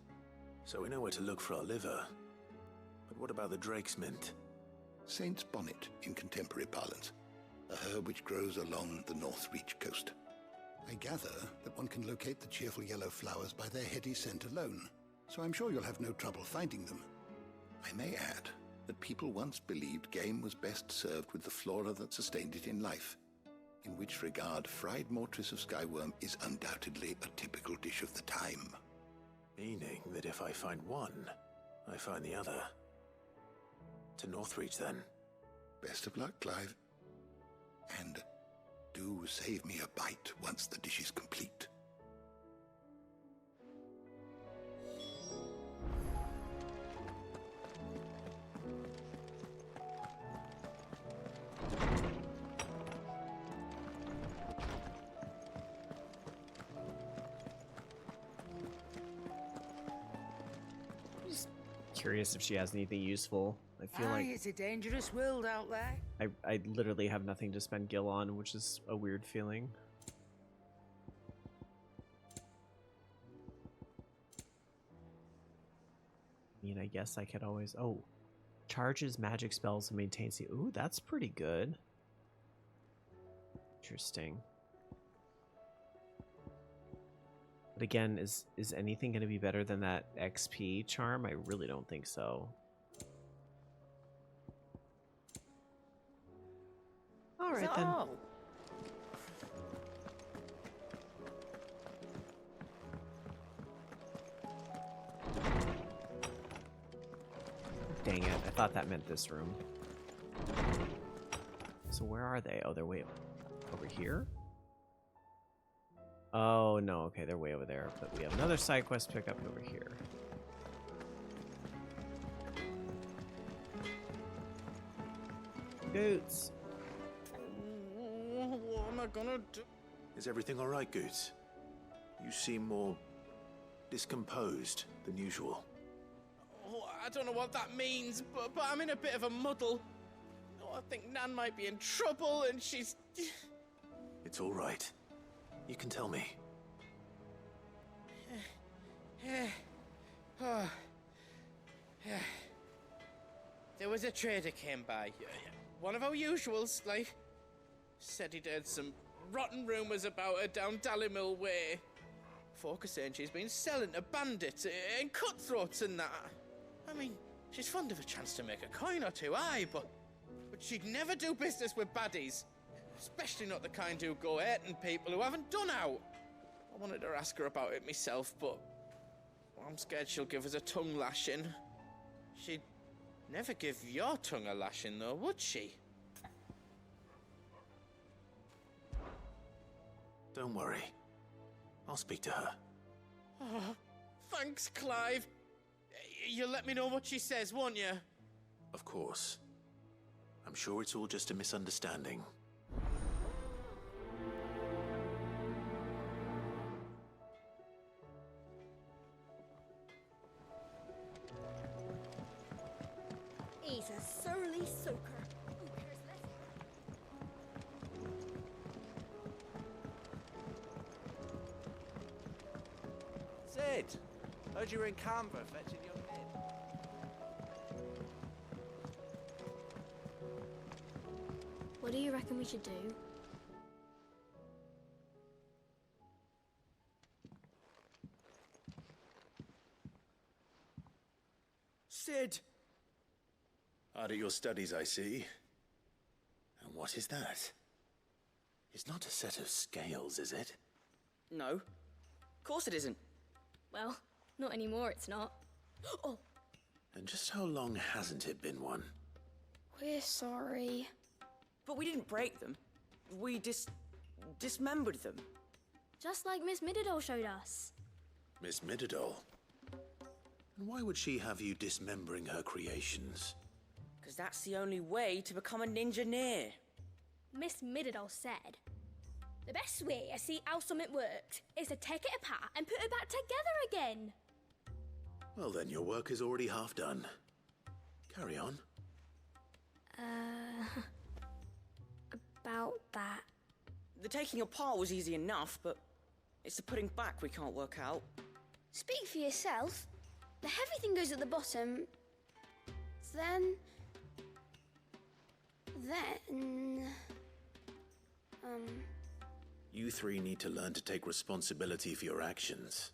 S14: So we know where to look for our liver. But what about the drake's mint?
S11: Saint's bonnet in contemporary parlance, a herb which grows along the North Reach coast. I gather that one can locate the cheerful yellow flowers by their heady scent alone, so I'm sure you'll have no trouble finding them. I may add that people once believed game was best served with the flora that sustained it in life, in which regard fried mortress of skyworm is undoubtedly a typical dish of the time.
S14: Meaning that if I find one, I find the other. To Northreach, then.
S11: Best of luck, Clive. And do save me a bite once the dish is complete.
S1: Curious if she has anything useful. I feel like
S16: it's a dangerous world out there.
S1: I literally have nothing to spend gil on, which is a weird feeling. I mean, I guess I could always... Oh, charges magic spells and maintains the... Ooh, that's pretty good. Interesting. But again, is anything going to be better than that XP charm? I really don't think so. All right, then. Dang it, I thought that meant this room. So where are they? Oh, they're way over here? Oh, no, okay, they're way over there. But we have another side quest pickup over here. Goots.
S5: What am I gonna do?
S14: Is everything all right, Goots? You seem more discomposed than usual.
S5: Oh, I don't know what that means, but I'm in a bit of a muddle. Oh, I think Nan might be in trouble, and she's...
S14: It's all right. You can tell me.
S5: There was a trader came by. One of our usuals, like. Said he'd heard some rotten rumours about her down Dallymill Way. Folk are saying she's been selling to bandits and cutthroats and that. I mean, she's fond of a chance to make a coin or two, aye, but she'd never do business with baddies. Especially not the kind who go hurting people who haven't done out. I wanted to ask her about it myself, but I'm scared she'll give us a tongue lashing. She'd never give your tongue a lashing, though, would she?
S14: Don't worry. I'll speak to her.
S5: Oh, thanks, Clive. You'll let me know what she says, won't you?
S14: Of course. I'm sure it's all just a misunderstanding.
S13: He's a surly soaker. Who cares less?
S5: Sid, heard you were in Canberra fetching young men.
S12: What do you reckon we should do?
S4: Sid!
S14: Hard at your studies, I see. And what is that? It's not a set of scales, is it?
S4: No. Of course it isn't.
S12: Well, not anymore, it's not. Oh!
S14: And just how long hasn't it been one?
S12: We're sorry.
S4: But we didn't break them. We dismembered them.
S12: Just like Miss Mididol showed us.
S14: Miss Mididol? And why would she have you dismembering her creations?
S4: Because that's the only way to become a ninja-neer.
S12: Miss Mididol said, the best way to see how something works is to take it apart and put it back together again.
S14: Well then, your work is already half done. Carry on.
S12: About that.
S4: The taking apart was easy enough, but it's the putting back we can't work out.
S12: Speak for yourself. The heavy thing goes at the bottom. Then...
S14: You three need to learn to take responsibility for your actions.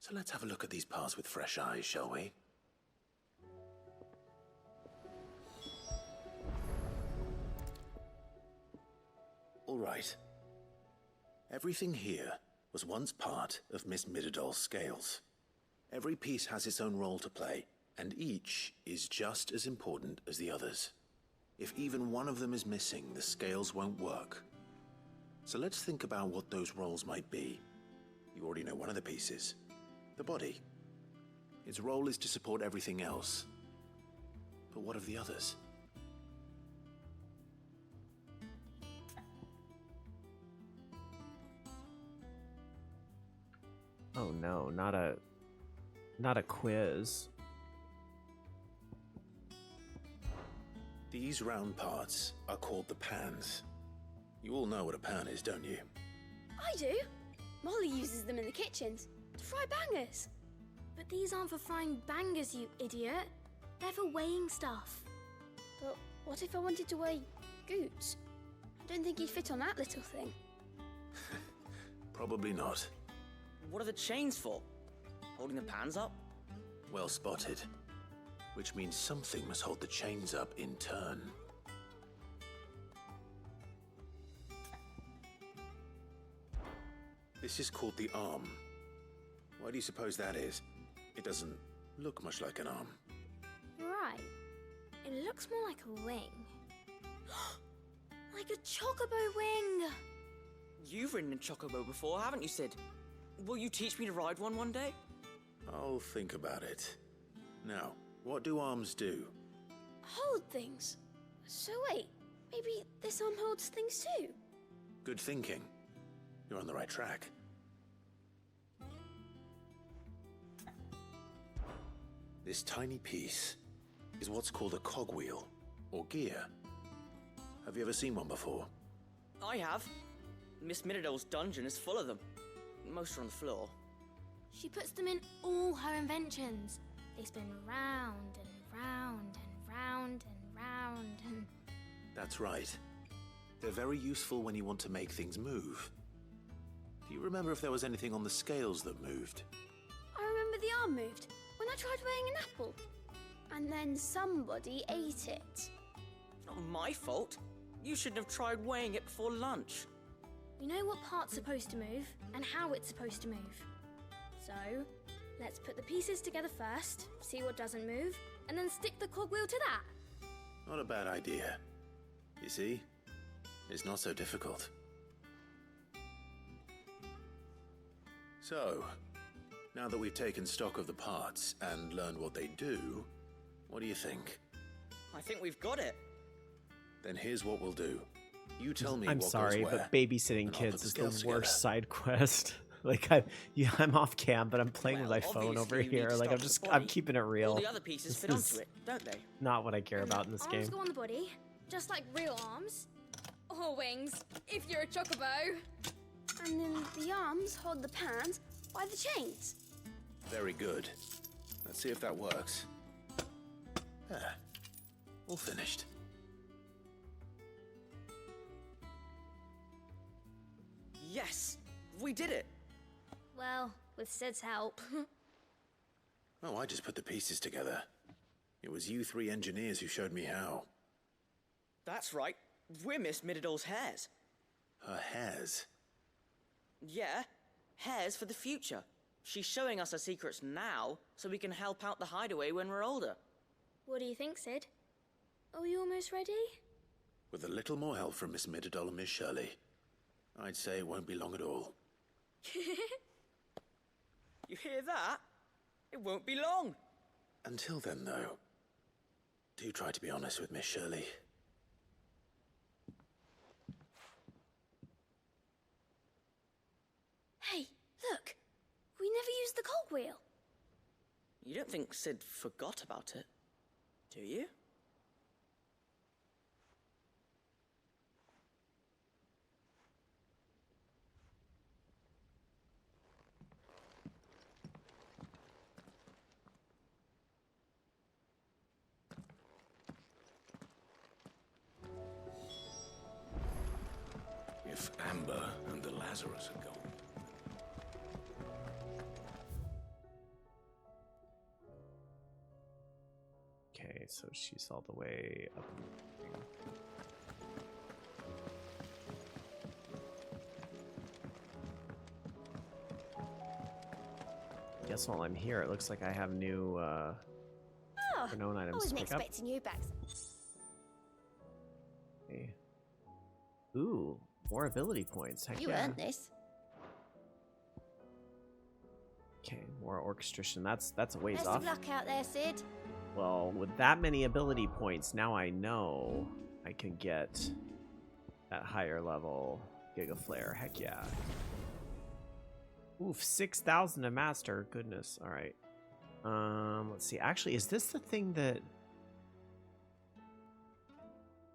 S14: So let's have a look at these parts with fresh eyes, shall we? All right. Everything here was once part of Miss Mididol's scales. Every piece has its own role to play, and each is just as important as the others. If even one of them is missing, the scales won't work. So let's think about what those roles might be. You already know one of the pieces. The body. Its role is to support everything else. But what of the others?
S1: Oh no, not a quiz.
S14: These round parts are called the pans. You all know what a pan is, don't you?
S12: I do. Molly uses them in the kitchens to fry bangers. But these aren't for frying bangers, you idiot. They're for weighing stuff. But what if I wanted to weigh goods? I don't think he'd fit on that little thing.
S14: Probably not.
S4: What are the chains for? Holding the pans up?
S14: Well spotted. Which means something must hold the chains up in turn. This is called the arm. Why do you suppose that is? It doesn't look much like an arm.
S12: You're right. It looks more like a wing. Like a chocobo wing!
S4: You've ridden a chocobo before, haven't you, Sid? Will you teach me to ride one day?
S14: I'll think about it. Now, what do arms do?
S12: Hold things. So wait, maybe this arm holds things too?
S14: Good thinking. You're on the right track. This tiny piece is what's called a cogwheel, or gear. Have you ever seen one before?
S4: I have. Miss Mididol's dungeon is full of them. Most are on the floor.
S12: She puts them in all her inventions. They spin round and round and round and round and...
S14: That's right. They're very useful when you want to make things move. Do you remember if there was anything on the scales that moved?
S12: I remember the arm moved when I tried weighing an apple. And then somebody ate it.
S4: Not my fault. You shouldn't have tried weighing it before lunch.
S12: We know what part's supposed to move and how it's supposed to move. So, let's put the pieces together first, see what doesn't move, and then stick the cogwheel to that.
S14: Not a bad idea. You see? It's not so difficult. So, now that we've taken stock of the parts and learned what they do, what do you think?
S4: I think we've got it.
S14: Then here's what we'll do. You tell me
S1: I'm
S14: what
S1: sorry,
S14: goes where,
S1: but babysitting
S14: and I'll put
S1: kids is
S14: scales
S1: the worst
S14: together.
S1: side quest. Like I'm off cam, but I'm playing with my phone over
S4: obviously you need
S1: here.
S4: to
S1: Like
S4: start
S1: I'm
S4: with the
S1: keeping it
S4: All
S1: real.
S4: the other pieces
S1: This
S4: fit onto
S1: is
S4: it, don't they?
S1: not what I care about in this
S12: Arms
S1: game.
S12: go on the body, just like real arms. Or wings, if you're a chocobo. And then the arms hold the pans by the chains.
S14: Very good. Let's see if that works. There. All finished.
S4: Yes! We did it!
S12: Well, with Sid's help.
S14: Oh, I just put the pieces together. It was you three engineers who showed me how.
S17: That's right. We're Miss Mididol's heirs.
S14: Her hairs?
S17: Yeah, heirs for the future. She's showing us her secrets now, so we can help out the hideaway when we're older.
S12: What do you think, Sid? Are you almost ready?
S14: With a little more help from Miss Mididol and Miss Shirley, I'd say it won't be long at all.
S17: You hear that? It won't be long.
S14: Until then, though, do try to be honest with Miss Shirley.
S12: Hey, look! We never used the cogwheel.
S17: You don't think Sid forgot about it, do you?
S2: If Amber and the Lazarus are gone.
S1: Okay, so she's all the way up. Guess while I'm here, it looks like I have new known items
S12: I wasn't
S1: to pick up.
S12: expecting you back.
S1: Okay. Ooh, more ability points. Heck
S12: You
S1: yeah.
S12: earned this.
S1: Okay, more orchestration. That's a ways
S12: Best
S1: off.
S12: of luck out there, Sid.
S1: Well, with that many ability points, now I know I can get that higher level Giga Flare. Heck yeah. Oof, 6,000 to master. Goodness. All right. Let's see. Actually, is this the thing that...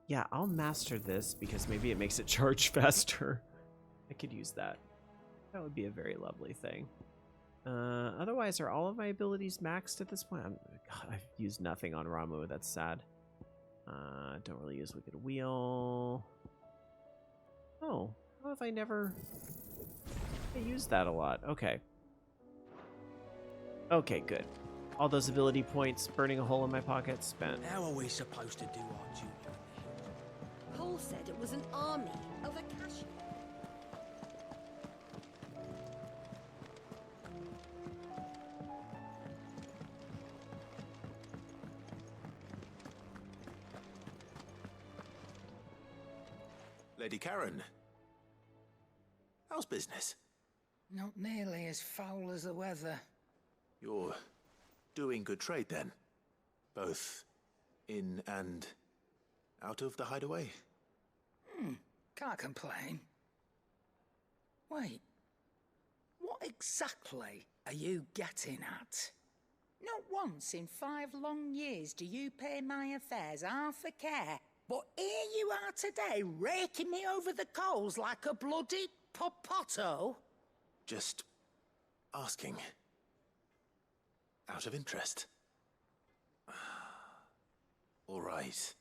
S1: Yeah, I'll master this because maybe it makes it charge faster. I could use that. That would be a very lovely thing. Otherwise, are all of my abilities maxed at this point? God, I've used nothing on Ramu. That's sad. Don't really use Wicked Wheel. Oh, how have I never... I used that a lot. Okay. Okay, good. All those ability points burning a hole in my pocket spent.
S16: How are we supposed to do our duty?
S13: Paul said it was an army of Akashi.
S14: Lady Karen, how's business?
S16: Not nearly as foul as the weather.
S14: You're doing good trade then? Both in and out of the hideaway?
S16: Can't complain. Wait, what exactly are you getting at? Not once in 5 long years do you pay my affairs half a care, but here you are today raking me over the coals like a bloody popoto?
S14: Just asking. Out of interest. All right.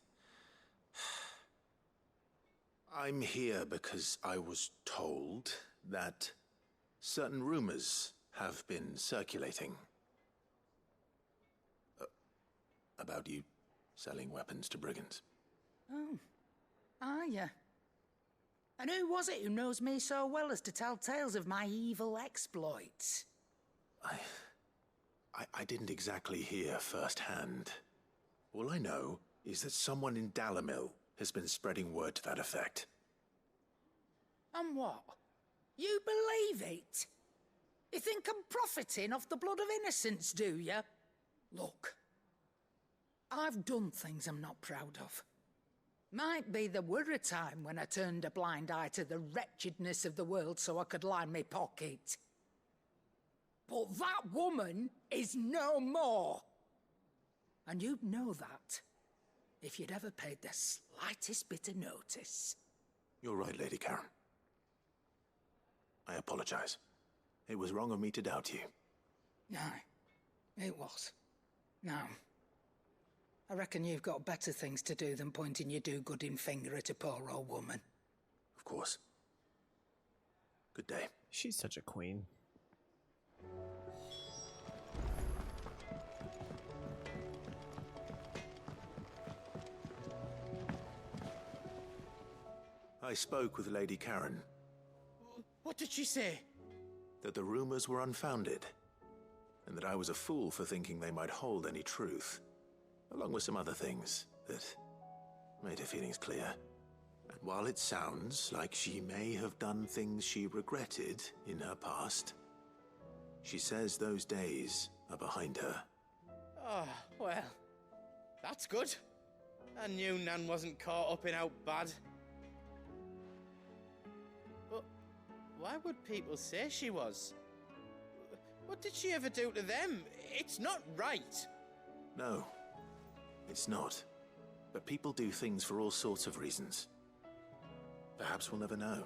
S14: I'm here because I was told that certain rumors have been circulating about you selling weapons to brigands.
S16: Oh, are ya? And who was it who knows me so well as to tell tales of my evil exploits?
S14: I didn't exactly hear firsthand. All I know is that someone in Dalimil has been spreading word to that effect.
S16: And what? You believe it? You think I'm profiting off the blood of innocence, do you? Look, I've done things I'm not proud of. Might be there were a time when I turned a blind eye to the wretchedness of the world so I could line my pocket. But that woman is no more. And you'd know that if you'd ever paid the slightest bit of notice.
S14: You're right, Lady Karen. I apologize. It was wrong of me to doubt you.
S16: Aye, it was. Now, I reckon you've got better things to do than pointing your do-gooding finger at a poor old woman.
S14: Of course. Good day.
S1: She's such a queen.
S14: I spoke with Lady Karen.
S5: What did she say?
S14: That the rumors were unfounded, and that I was a fool for thinking they might hold any truth, along with some other things that made her feelings clear. And while it sounds like she may have done things she regretted in her past, she says those days are behind her.
S5: Oh, well, that's good. I knew Nan wasn't caught up in out bad. But why would people say she was? What did she ever do to them? It's not right.
S14: No, it's not. But people do things for all sorts of reasons. Perhaps we'll never know.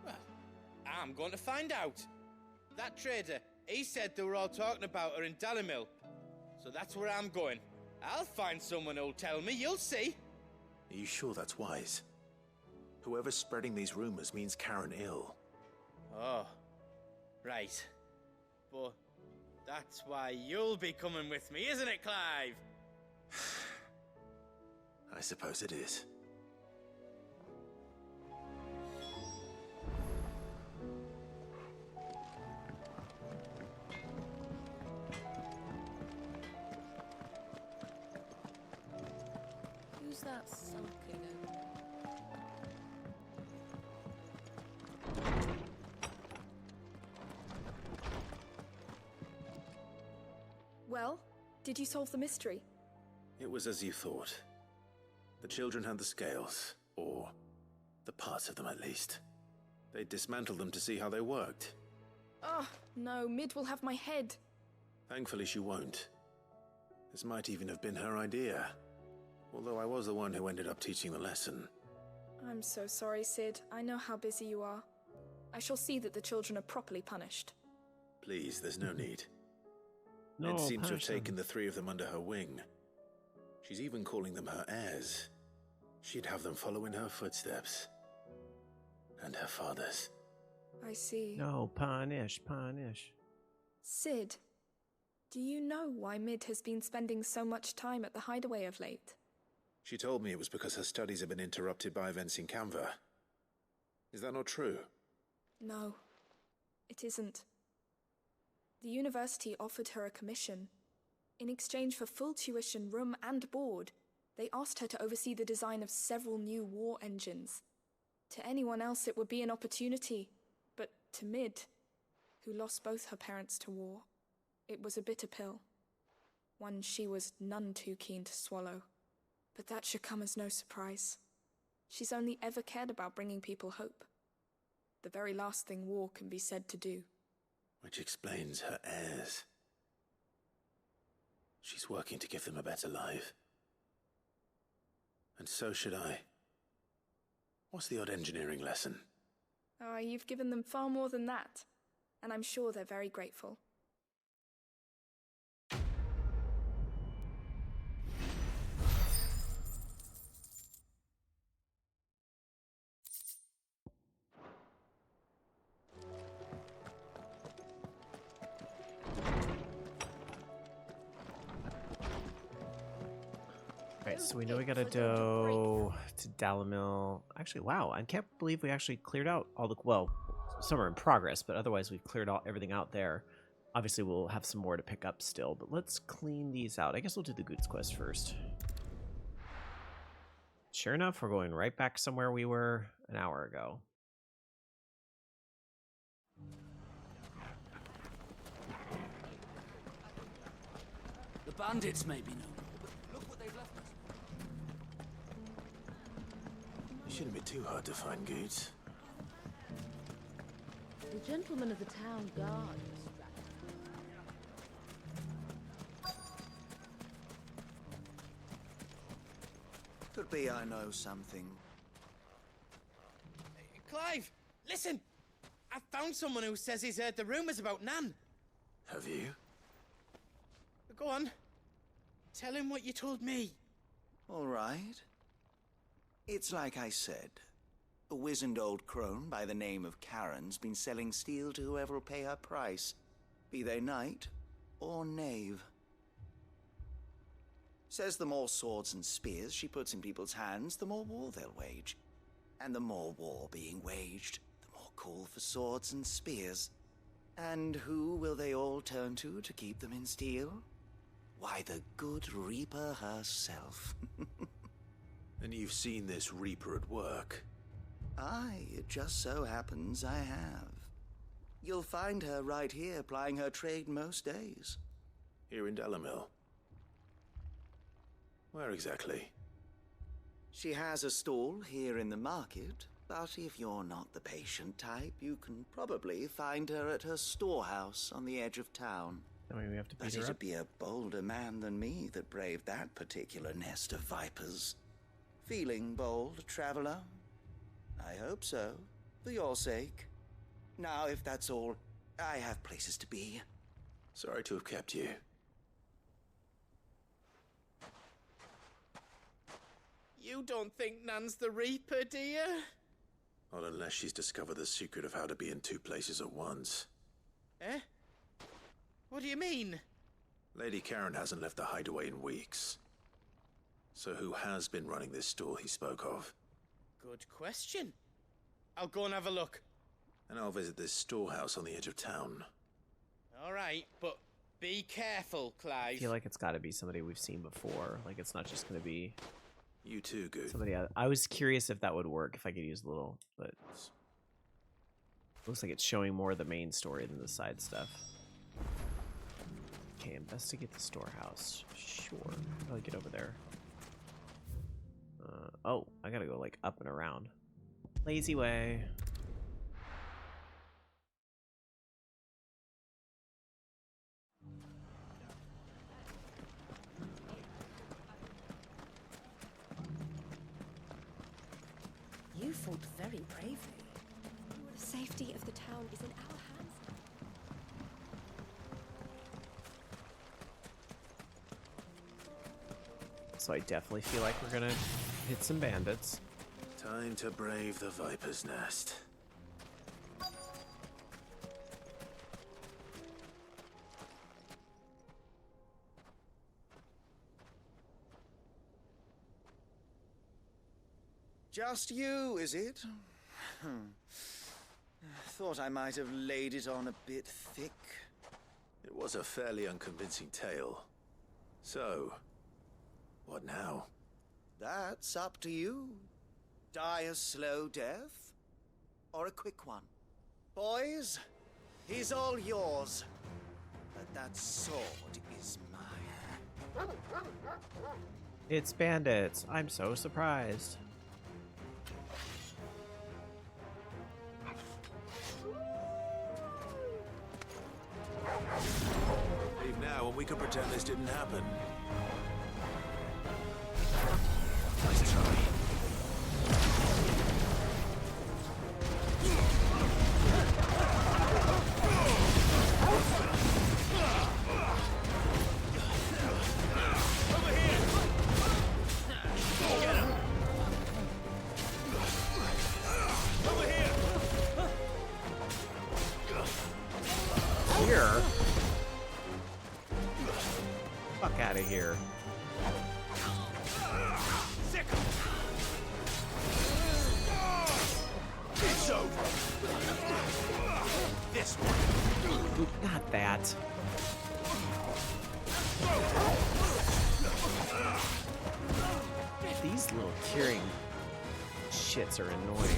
S5: Well, I'm going to find out. That trader, he said they were all talking about her in Dalimil. So that's where I'm going. I'll find someone who'll tell me, you'll see.
S14: Are you sure that's wise? Whoever's spreading these rumors means Karen ill.
S5: Oh, right. But that's why you'll be coming with me, isn't it, Clive?
S14: I suppose it is.
S15: Who's that sulking over?
S6: Well, did you solve the mystery?
S14: It was as you thought. The children had the scales, or the parts of them at least. They dismantled them to see how they worked.
S6: Oh, no, Mid will have my head.
S14: Thankfully she won't. This might even have been her idea. Although I was the one who ended up teaching the lesson.
S6: I'm so sorry, Sid. I know how busy you are. I shall see that the children are properly punished.
S14: Please, there's no need.
S1: No,
S14: Ned seems to have
S1: punish them.
S14: taken the three of them under her wing. She's even calling them her heirs. She'd have them follow in her footsteps. And her father's.
S6: I see.
S1: No, punish.
S6: Sid, do you know why Mid has been spending so much time at the hideaway of late?
S14: She told me it was because her studies have been interrupted by events in Canva. Is that not true?
S6: No, it isn't. The university offered her a commission. In exchange for full tuition, room and board, they asked her to oversee the design of several new war engines. To anyone else it would be an opportunity, but to Mid, who lost both her parents to war, it was a bitter pill. One she was none too keen to swallow. But that should come as no surprise. She's only ever cared about bringing people hope. The very last thing war can be said to do.
S14: Which explains her heirs. She's working to give them a better life. And so should I. What's the odd engineering lesson?
S6: Oh, you've given them far more than that. And I'm sure they're very grateful.
S1: Alright, so we know we gotta go to Dalimil. Actually, wow, I can't believe we actually cleared out all the... Well, some are in progress, but otherwise we've cleared everything out there. Obviously, we'll have some more to pick up still, but let's clean these out. I guess we'll do the goods quest first. Sure enough, we're going right back somewhere we were an hour ago.
S2: The bandits may be no more, but look what they've left us.
S14: It shouldn't be too hard to find goods.
S15: The gentleman of the town guard.
S18: Could be I know something.
S5: Clive, listen! I found someone who says he's heard the rumors about Nan.
S14: Have you?
S5: Go on. Tell him what you told me.
S18: All right. It's like I said. A wizened old crone by the name of Karen's been selling steel to whoever will pay her price, be they knight or knave. Says the more swords and spears she puts in people's hands, the more war they'll wage. And the more war being waged, the more call for swords and spears. And who will they all turn to keep them in steel? Why, the good Reaper herself.
S14: And you've seen this Reaper at work?
S18: Aye, it just so happens I have. You'll find her right here plying her trade most days.
S14: Here in Dalimil? Where exactly?
S18: She has a stall here in the market, but if you're not the patient type, you can probably find her at her storehouse on the edge of town.
S1: I mean, we have to beat
S18: But
S1: her
S18: it'd
S1: up.
S18: be a bolder man than me that braved that particular nest of vipers. Feeling bold, traveler? I hope so, for your sake. Now, if that's all, I have places to be.
S14: Sorry to have kept you.
S5: You don't think Nan's the Reaper, do you?
S14: Not unless she's discovered the secret of how to be in two places at once.
S5: Eh? What do you mean?
S14: Lady Karen hasn't left the hideaway in weeks. So who has been running this stall he spoke of?
S5: Good question. I'll go and have a look.
S14: And I'll visit this storehouse on the edge of town.
S5: All right, but be careful, Clive.
S1: I feel like it's got to be somebody we've seen before. Like, it's not just going to be...
S14: You too, Goot.
S1: Somebody I was curious if that would work, if I could use a little, but... Looks like it's showing more of the main story than the side stuff. Okay, investigate the storehouse. Sure. How do I get over there? Oh, I gotta go, like, up and around. Lazy way.
S15: You fought very bravely.
S19: The safety of the town is in our hands.
S1: So I definitely feel like we're gonna hit some bandits.
S14: Time to brave the Viper's Nest.
S18: Just you, is it? Thought I might have laid it on a bit thick.
S14: It was a fairly unconvincing tale. So, what now?
S18: That's up to you. Die a slow death, or a quick one. Boys, he's all yours. But that sword is mine.
S1: It's bandits. I'm so surprised.
S14: Leave now and we can pretend this didn't happen.
S18: Nice try.
S1: Here? Fuck out of here.
S18: It's over. This one.
S1: Not that. These little curing shits are annoying.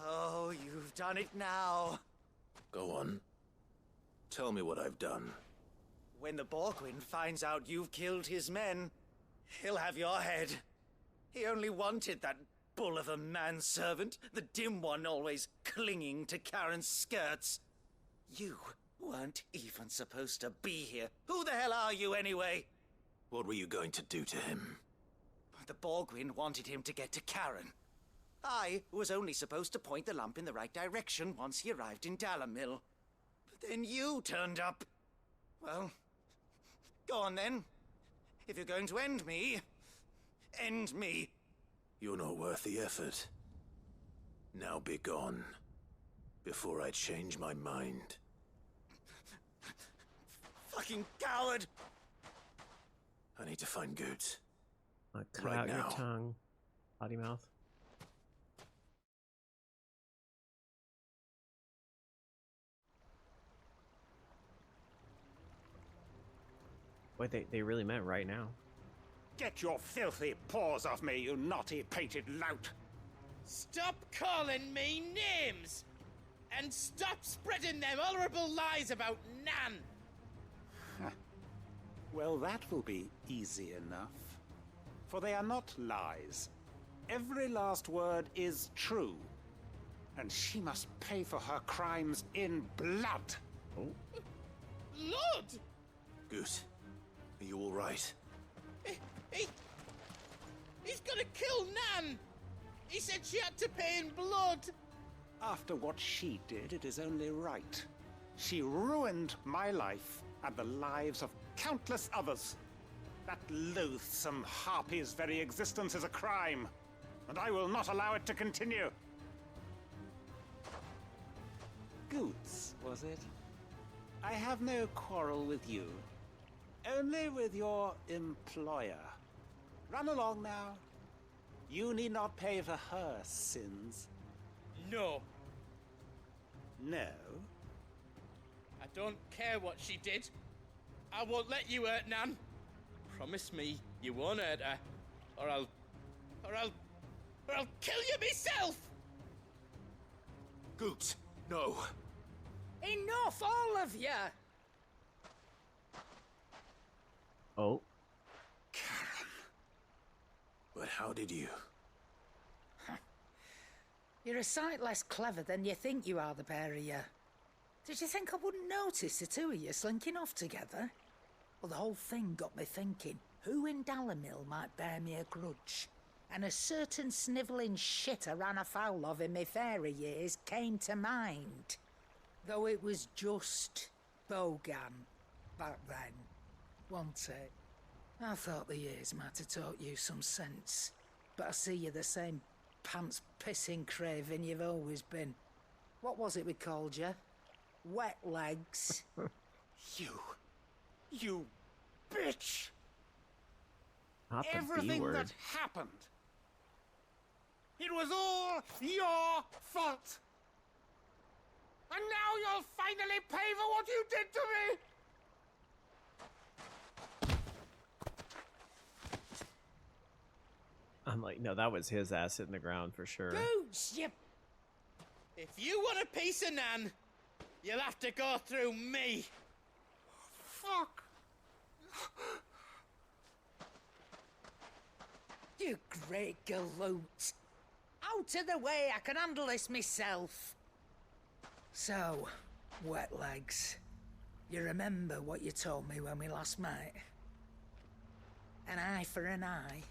S18: Oh, you've done it now.
S14: Go on. Tell me what I've done.
S18: When the Borgwyn finds out you've killed his men, He'll have your head. He only wanted that bull of a manservant, the dim one always clinging to Karen's skirts. You weren't even supposed to be here. Who the hell are you anyway?
S14: What were you going to do to him?
S18: The Borgwyn wanted him to get to Karen. I was only supposed to point the lamp in the right direction once he arrived in Dalamil. But then you turned up. Well, go on then. If you're going to end me, end me.
S14: You're not worth the effort. Now be gone, before I change my mind.
S18: Fucking coward!
S14: I need to find Goots.
S1: Cut
S14: Right
S1: out
S14: now.
S1: your tongue, potty mouth. Wait, they really meant right now.
S9: Get your filthy paws off me, you naughty painted lout!
S5: Stop calling me names! And stop spreading them horrible lies about Nan!
S9: Well, that will be easy enough. For they are not lies. Every last word is true. And she must pay for her crimes in blood.
S1: Oh.
S5: Lord!
S14: Goose, are you all right?
S5: He's gonna kill Nan! He said she had to pay in blood!
S9: After what she did, it is only right. She ruined my life and the lives of countless others. That loathsome harpy's very existence is a crime, and I will not allow it to continue. Goots, was it? I have no quarrel with you. Only with your employer. Run along now. You need not pay for her sins.
S5: No.
S9: No?
S5: I don't care what she did. I won't let you hurt Nan. Promise me you won't hurt her, or I'll kill you myself!
S14: Goots, no.
S16: Enough, all of you!
S1: Oh.
S14: Karen. But how did you?
S16: You're a sight less clever than you think you are, the pair of you. Did you think I wouldn't notice the two of you slinking off together? Well, the whole thing got me thinking, who in Dalamil might bear me a grudge? And a certain snivelling shit I ran afoul of in my fairy years came to mind. Though it was just Bogan back then, wasn't it? I thought the years might have taught you some sense, but I see you're the same pants-pissing craven you've always been. What was it we called you? Wet legs?
S9: You bitch!
S1: Not the
S9: Everything
S1: B-word.
S9: that happened, it was all your fault! And now you'll finally pay for what you did to me!
S1: I'm like, no, that was his ass in the ground for sure.
S16: Goots, you...
S5: If you want a piece of Nan, you'll have to go through me.
S9: Fuck!
S16: You great galoot. Out of the way, I can handle this myself. So, wet legs, you remember what you told me when we last met? An eye for an eye.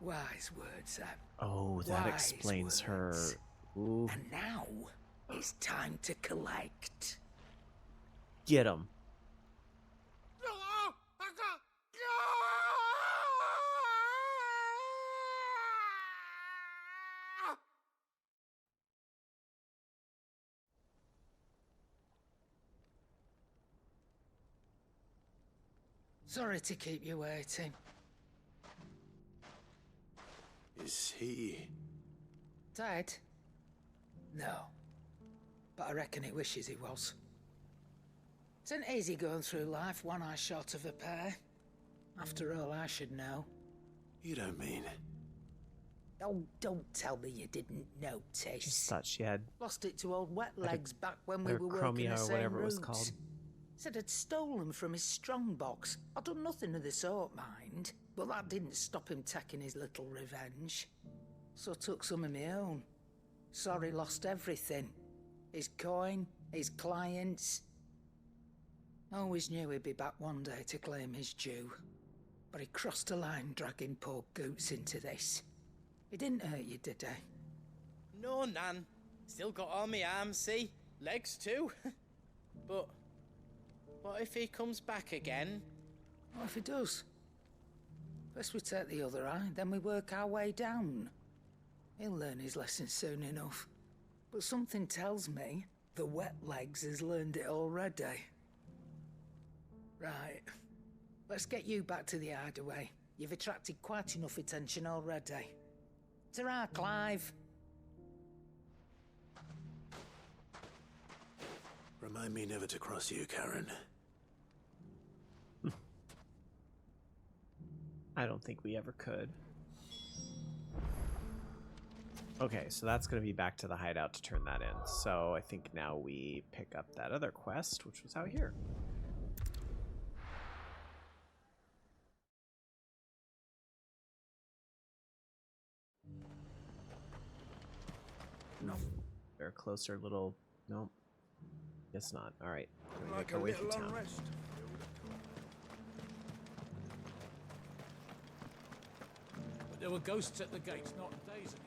S16: Wise words, Sam.
S1: Oh, that
S16: Wise
S1: explains her.
S16: words.
S1: Ooh.
S16: And now, it's time to collect.
S1: Get him.
S16: Sorry to keep you waiting.
S14: Is he...
S16: Dead? No. But I reckon he wishes he was. It isn't easy going through life one eye short of a pair. After all, I should know.
S14: You don't mean...
S16: Oh, don't tell me you didn't notice.
S1: Just thought she had
S16: Lost it to old wet legs back when we
S1: or
S16: were working
S1: Chromia
S16: the
S1: or
S16: same
S1: whatever it was
S16: route.
S1: called.
S16: Said I'd stolen from his strongbox. I'd done nothing of the sort, mind. But that didn't stop him taking his little revenge. So I took some of my own. Sorry, lost everything. His coin, his clients. Always knew he'd be back one day to claim his due. But he crossed a line dragging poor Goots into this. He didn't hurt you, did he?
S5: No, Nan. Still got all my arms, see? Legs too. But what if he comes back again?
S16: What if he does? First we take the other eye, then we work our way down. He'll learn his lesson soon enough. But something tells me the wet legs has learned it already. Right. Let's get you back to the hideaway. You've attracted quite enough attention already. Ta-ra, Clive.
S14: Remind me never to cross you, Karen.
S1: I don't think we ever could. Okay, so that's going to be back to the hideout to turn that in. So I think now we pick up that other quest, which was out here. No. They're a closer little... Nope. Guess not. Alright. We're going to make our way through town.
S20: But there were ghosts at the gates not days ago.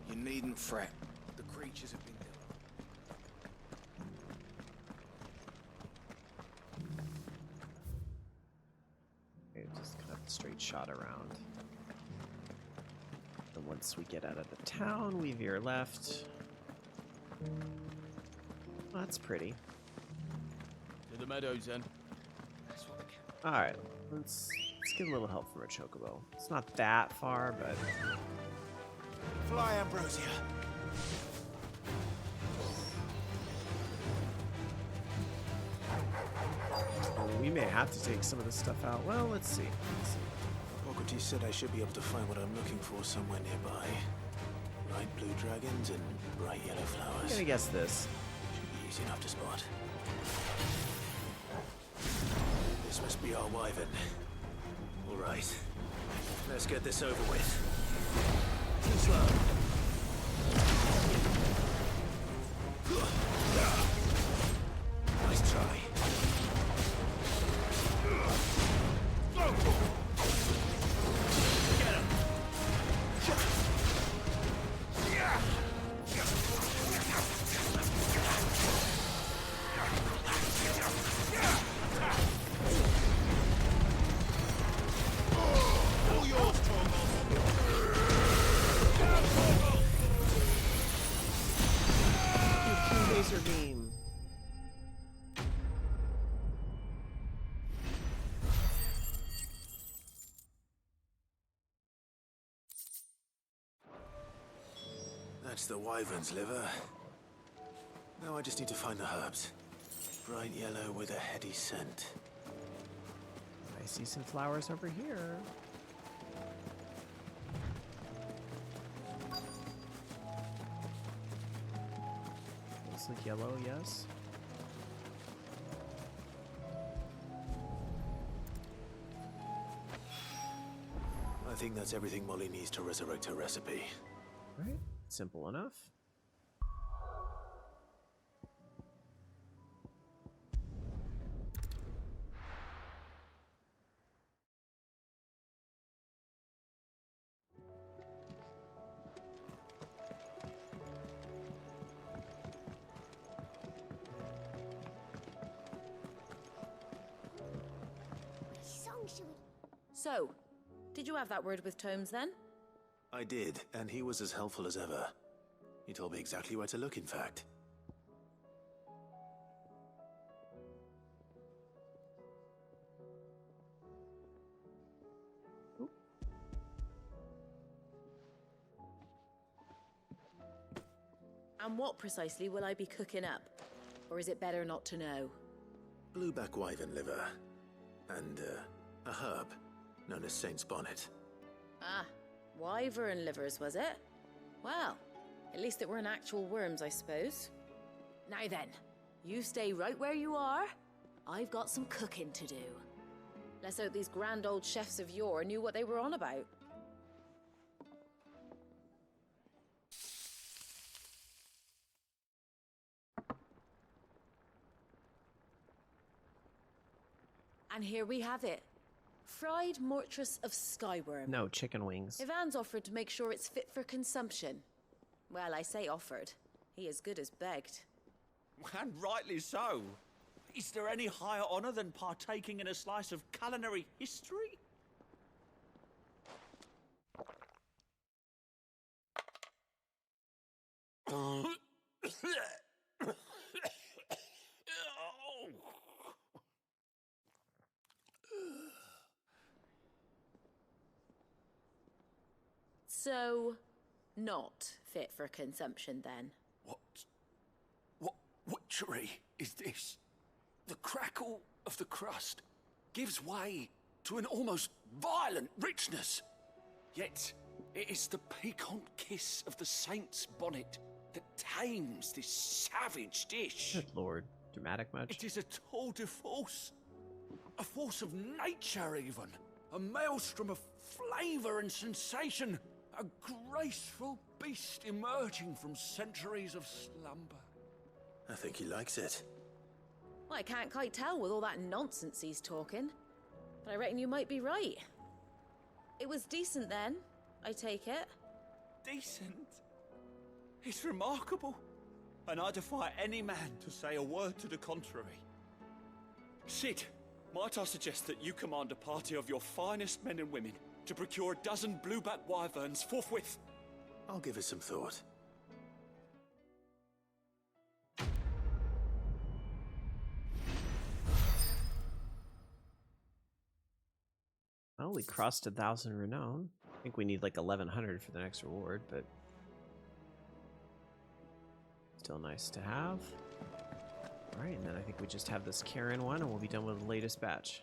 S18: You needn't fret.
S20: The creatures have been
S1: Okay, just kind of a straight shot around. And once we get out of the town, we veer left. Well, that's pretty.
S20: To the meadows, then.
S1: Alright, let's get a little help from a chocobo. It's not that far, but...
S18: Fly, Ambrosia.
S1: We may have to take some of this stuff out. Well, let's see.
S14: Socrates said I should be able to find what I'm looking for somewhere nearby. Bright blue dragons and bright yellow flowers.
S1: I'm gonna guess this.
S14: Should be easy enough to spot. This must be our wyvern. All right. Let's get this over with. Too slow. Nice try. That's the wyvern's liver. Now I just need to find the herbs. Bright yellow with a heady scent.
S1: I see some flowers over here. Those look yellow, yes.
S14: I think that's everything Molly needs to resurrect her recipe.
S1: Right. Simple enough.
S15: So, did you have that word with Tomes then?
S14: I did, and he was as helpful as ever. He told me exactly where to look, in fact.
S15: And what precisely will I be cooking up? Or is it better not to know?
S14: Blueback wyvern liver. And, a herb known as Saint's Bonnet.
S15: Ah, wyvern livers, was it? Well, at least it weren't actual worms, I suppose. Now then, you stay right where you are. I've got some cooking to do. Let's hope these grand old chefs of yore knew what they were on about. And here we have it. Fried mortress of skyworm.
S1: No, chicken wings.
S15: Ivan's offered to make sure it's fit for consumption. Well, I say offered. He as good as begged.
S21: And rightly so. Is there any higher honor than partaking in a slice of culinary history?
S15: So, not fit for consumption then?
S21: What witchery is this? The crackle of the crust gives way to an almost violent richness. Yet, it is the piquant kiss of the saint's bonnet that tames this savage dish.
S1: Good lord. Dramatic much?
S21: It is a tour de force. A force of nature, even. A maelstrom of flavour and sensation. A graceful beast emerging from centuries of slumber.
S14: I think he likes it.
S15: Well, I can't quite tell with all that nonsense he's talking. But I reckon you might be right. It was decent then, I take it.
S21: Decent? It's remarkable. And I defy any man to say a word to the contrary. Sid, might I suggest that you command a party of your finest men and women to procure a dozen blueback wyverns forthwith?
S14: I'll give it some thought.
S1: Well, we crossed 1,000 renown. I think we need like 1,100 for the next reward, but still nice to have. All right, and then I think we just have this Karen one, and we'll be done with the latest batch.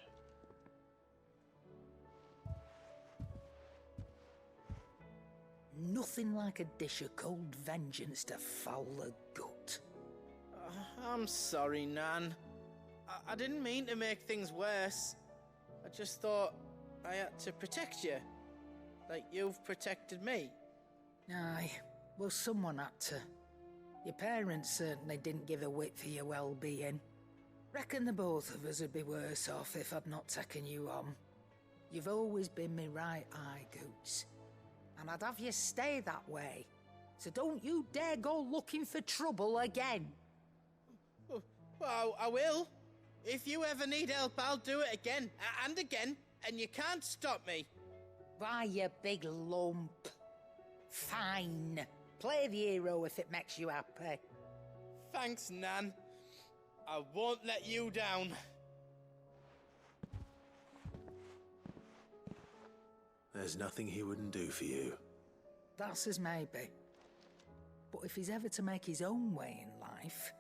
S16: Nothing like a dish of cold vengeance to foul the gut.
S5: I'm sorry, Nan. I didn't mean to make things worse. I just thought I had to protect you. Like you've protected me.
S16: Aye, well, someone had to. Your parents certainly didn't give a whit for your well-being. Reckon the both of us would be worse off if I'd not taken you on. You've always been me right eye, Goots. And I'd have you stay that way. So don't you dare go looking for trouble again.
S5: Well, I will. If you ever need help, I'll do it again and again, and you can't stop me.
S16: Why, you big lump. Fine. Play the hero if it makes you happy.
S5: Thanks, Nan. I won't let you down.
S14: There's nothing he wouldn't do for you.
S16: That's as maybe. But if he's ever to make his own way in life,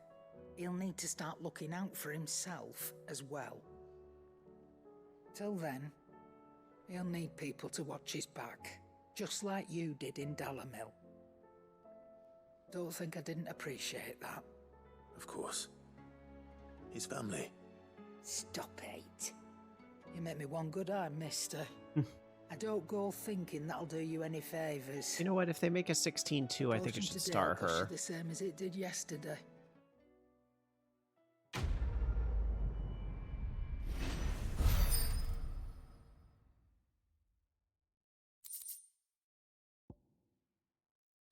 S16: he'll need to start looking out for himself as well. Till then, he'll need people to watch his back, just like you did in Dalamil. Don't think I didn't appreciate that.
S14: Of course. His family.
S16: Stop it. You make me one good eye, mister. I don't go thinking that'll do you any favours.
S1: You know what? If they make a 16-2, I think it should star her.
S16: The same as it did yesterday.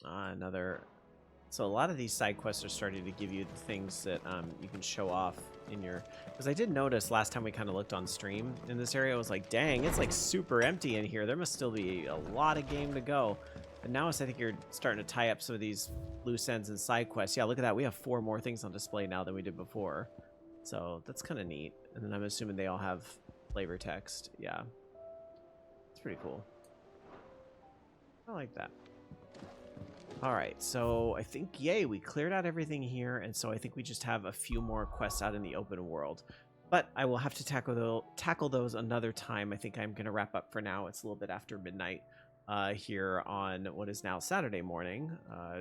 S1: Another. So a lot of these side quests are starting to give you the things that you can show off in your. Because I did notice last time we kind of looked on stream in this area, I was like, dang, it's like super empty in here. There must still be a lot of game to go. But now I think you're starting to tie up some of these loose ends and side quests. Yeah, look at that. We have 4 more things on display now than we did before. So that's kind of neat. And then I'm assuming they all have flavor text. Yeah. It's pretty cool. I like that. Alright, so I think, yay, we cleared out everything here, and so I think we just have a few more quests out in the open world. But I will have to tackle those another time. I think I'm going to wrap up for now. It's a little bit after midnight here on what is now Saturday morning,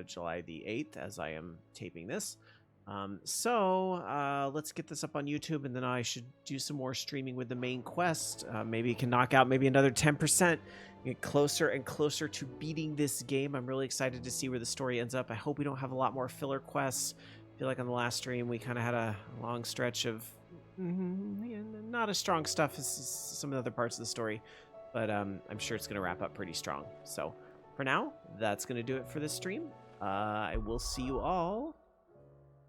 S1: July the 8th, as I am taping this. Let's get this up on YouTube, and then I should do some more streaming with the main quest. Maybe you can knock out maybe another 10%, get closer and closer to beating this game. I'm really excited to see where the story ends up. I hope we don't have a lot more filler quests. I feel like on the last stream we kind of had a long stretch of not as strong stuff as some of the other parts of the story, but I'm sure it's going to wrap up pretty strong. So for now, that's going to do it for this stream. I will see you all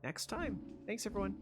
S1: next time. Thanks, everyone.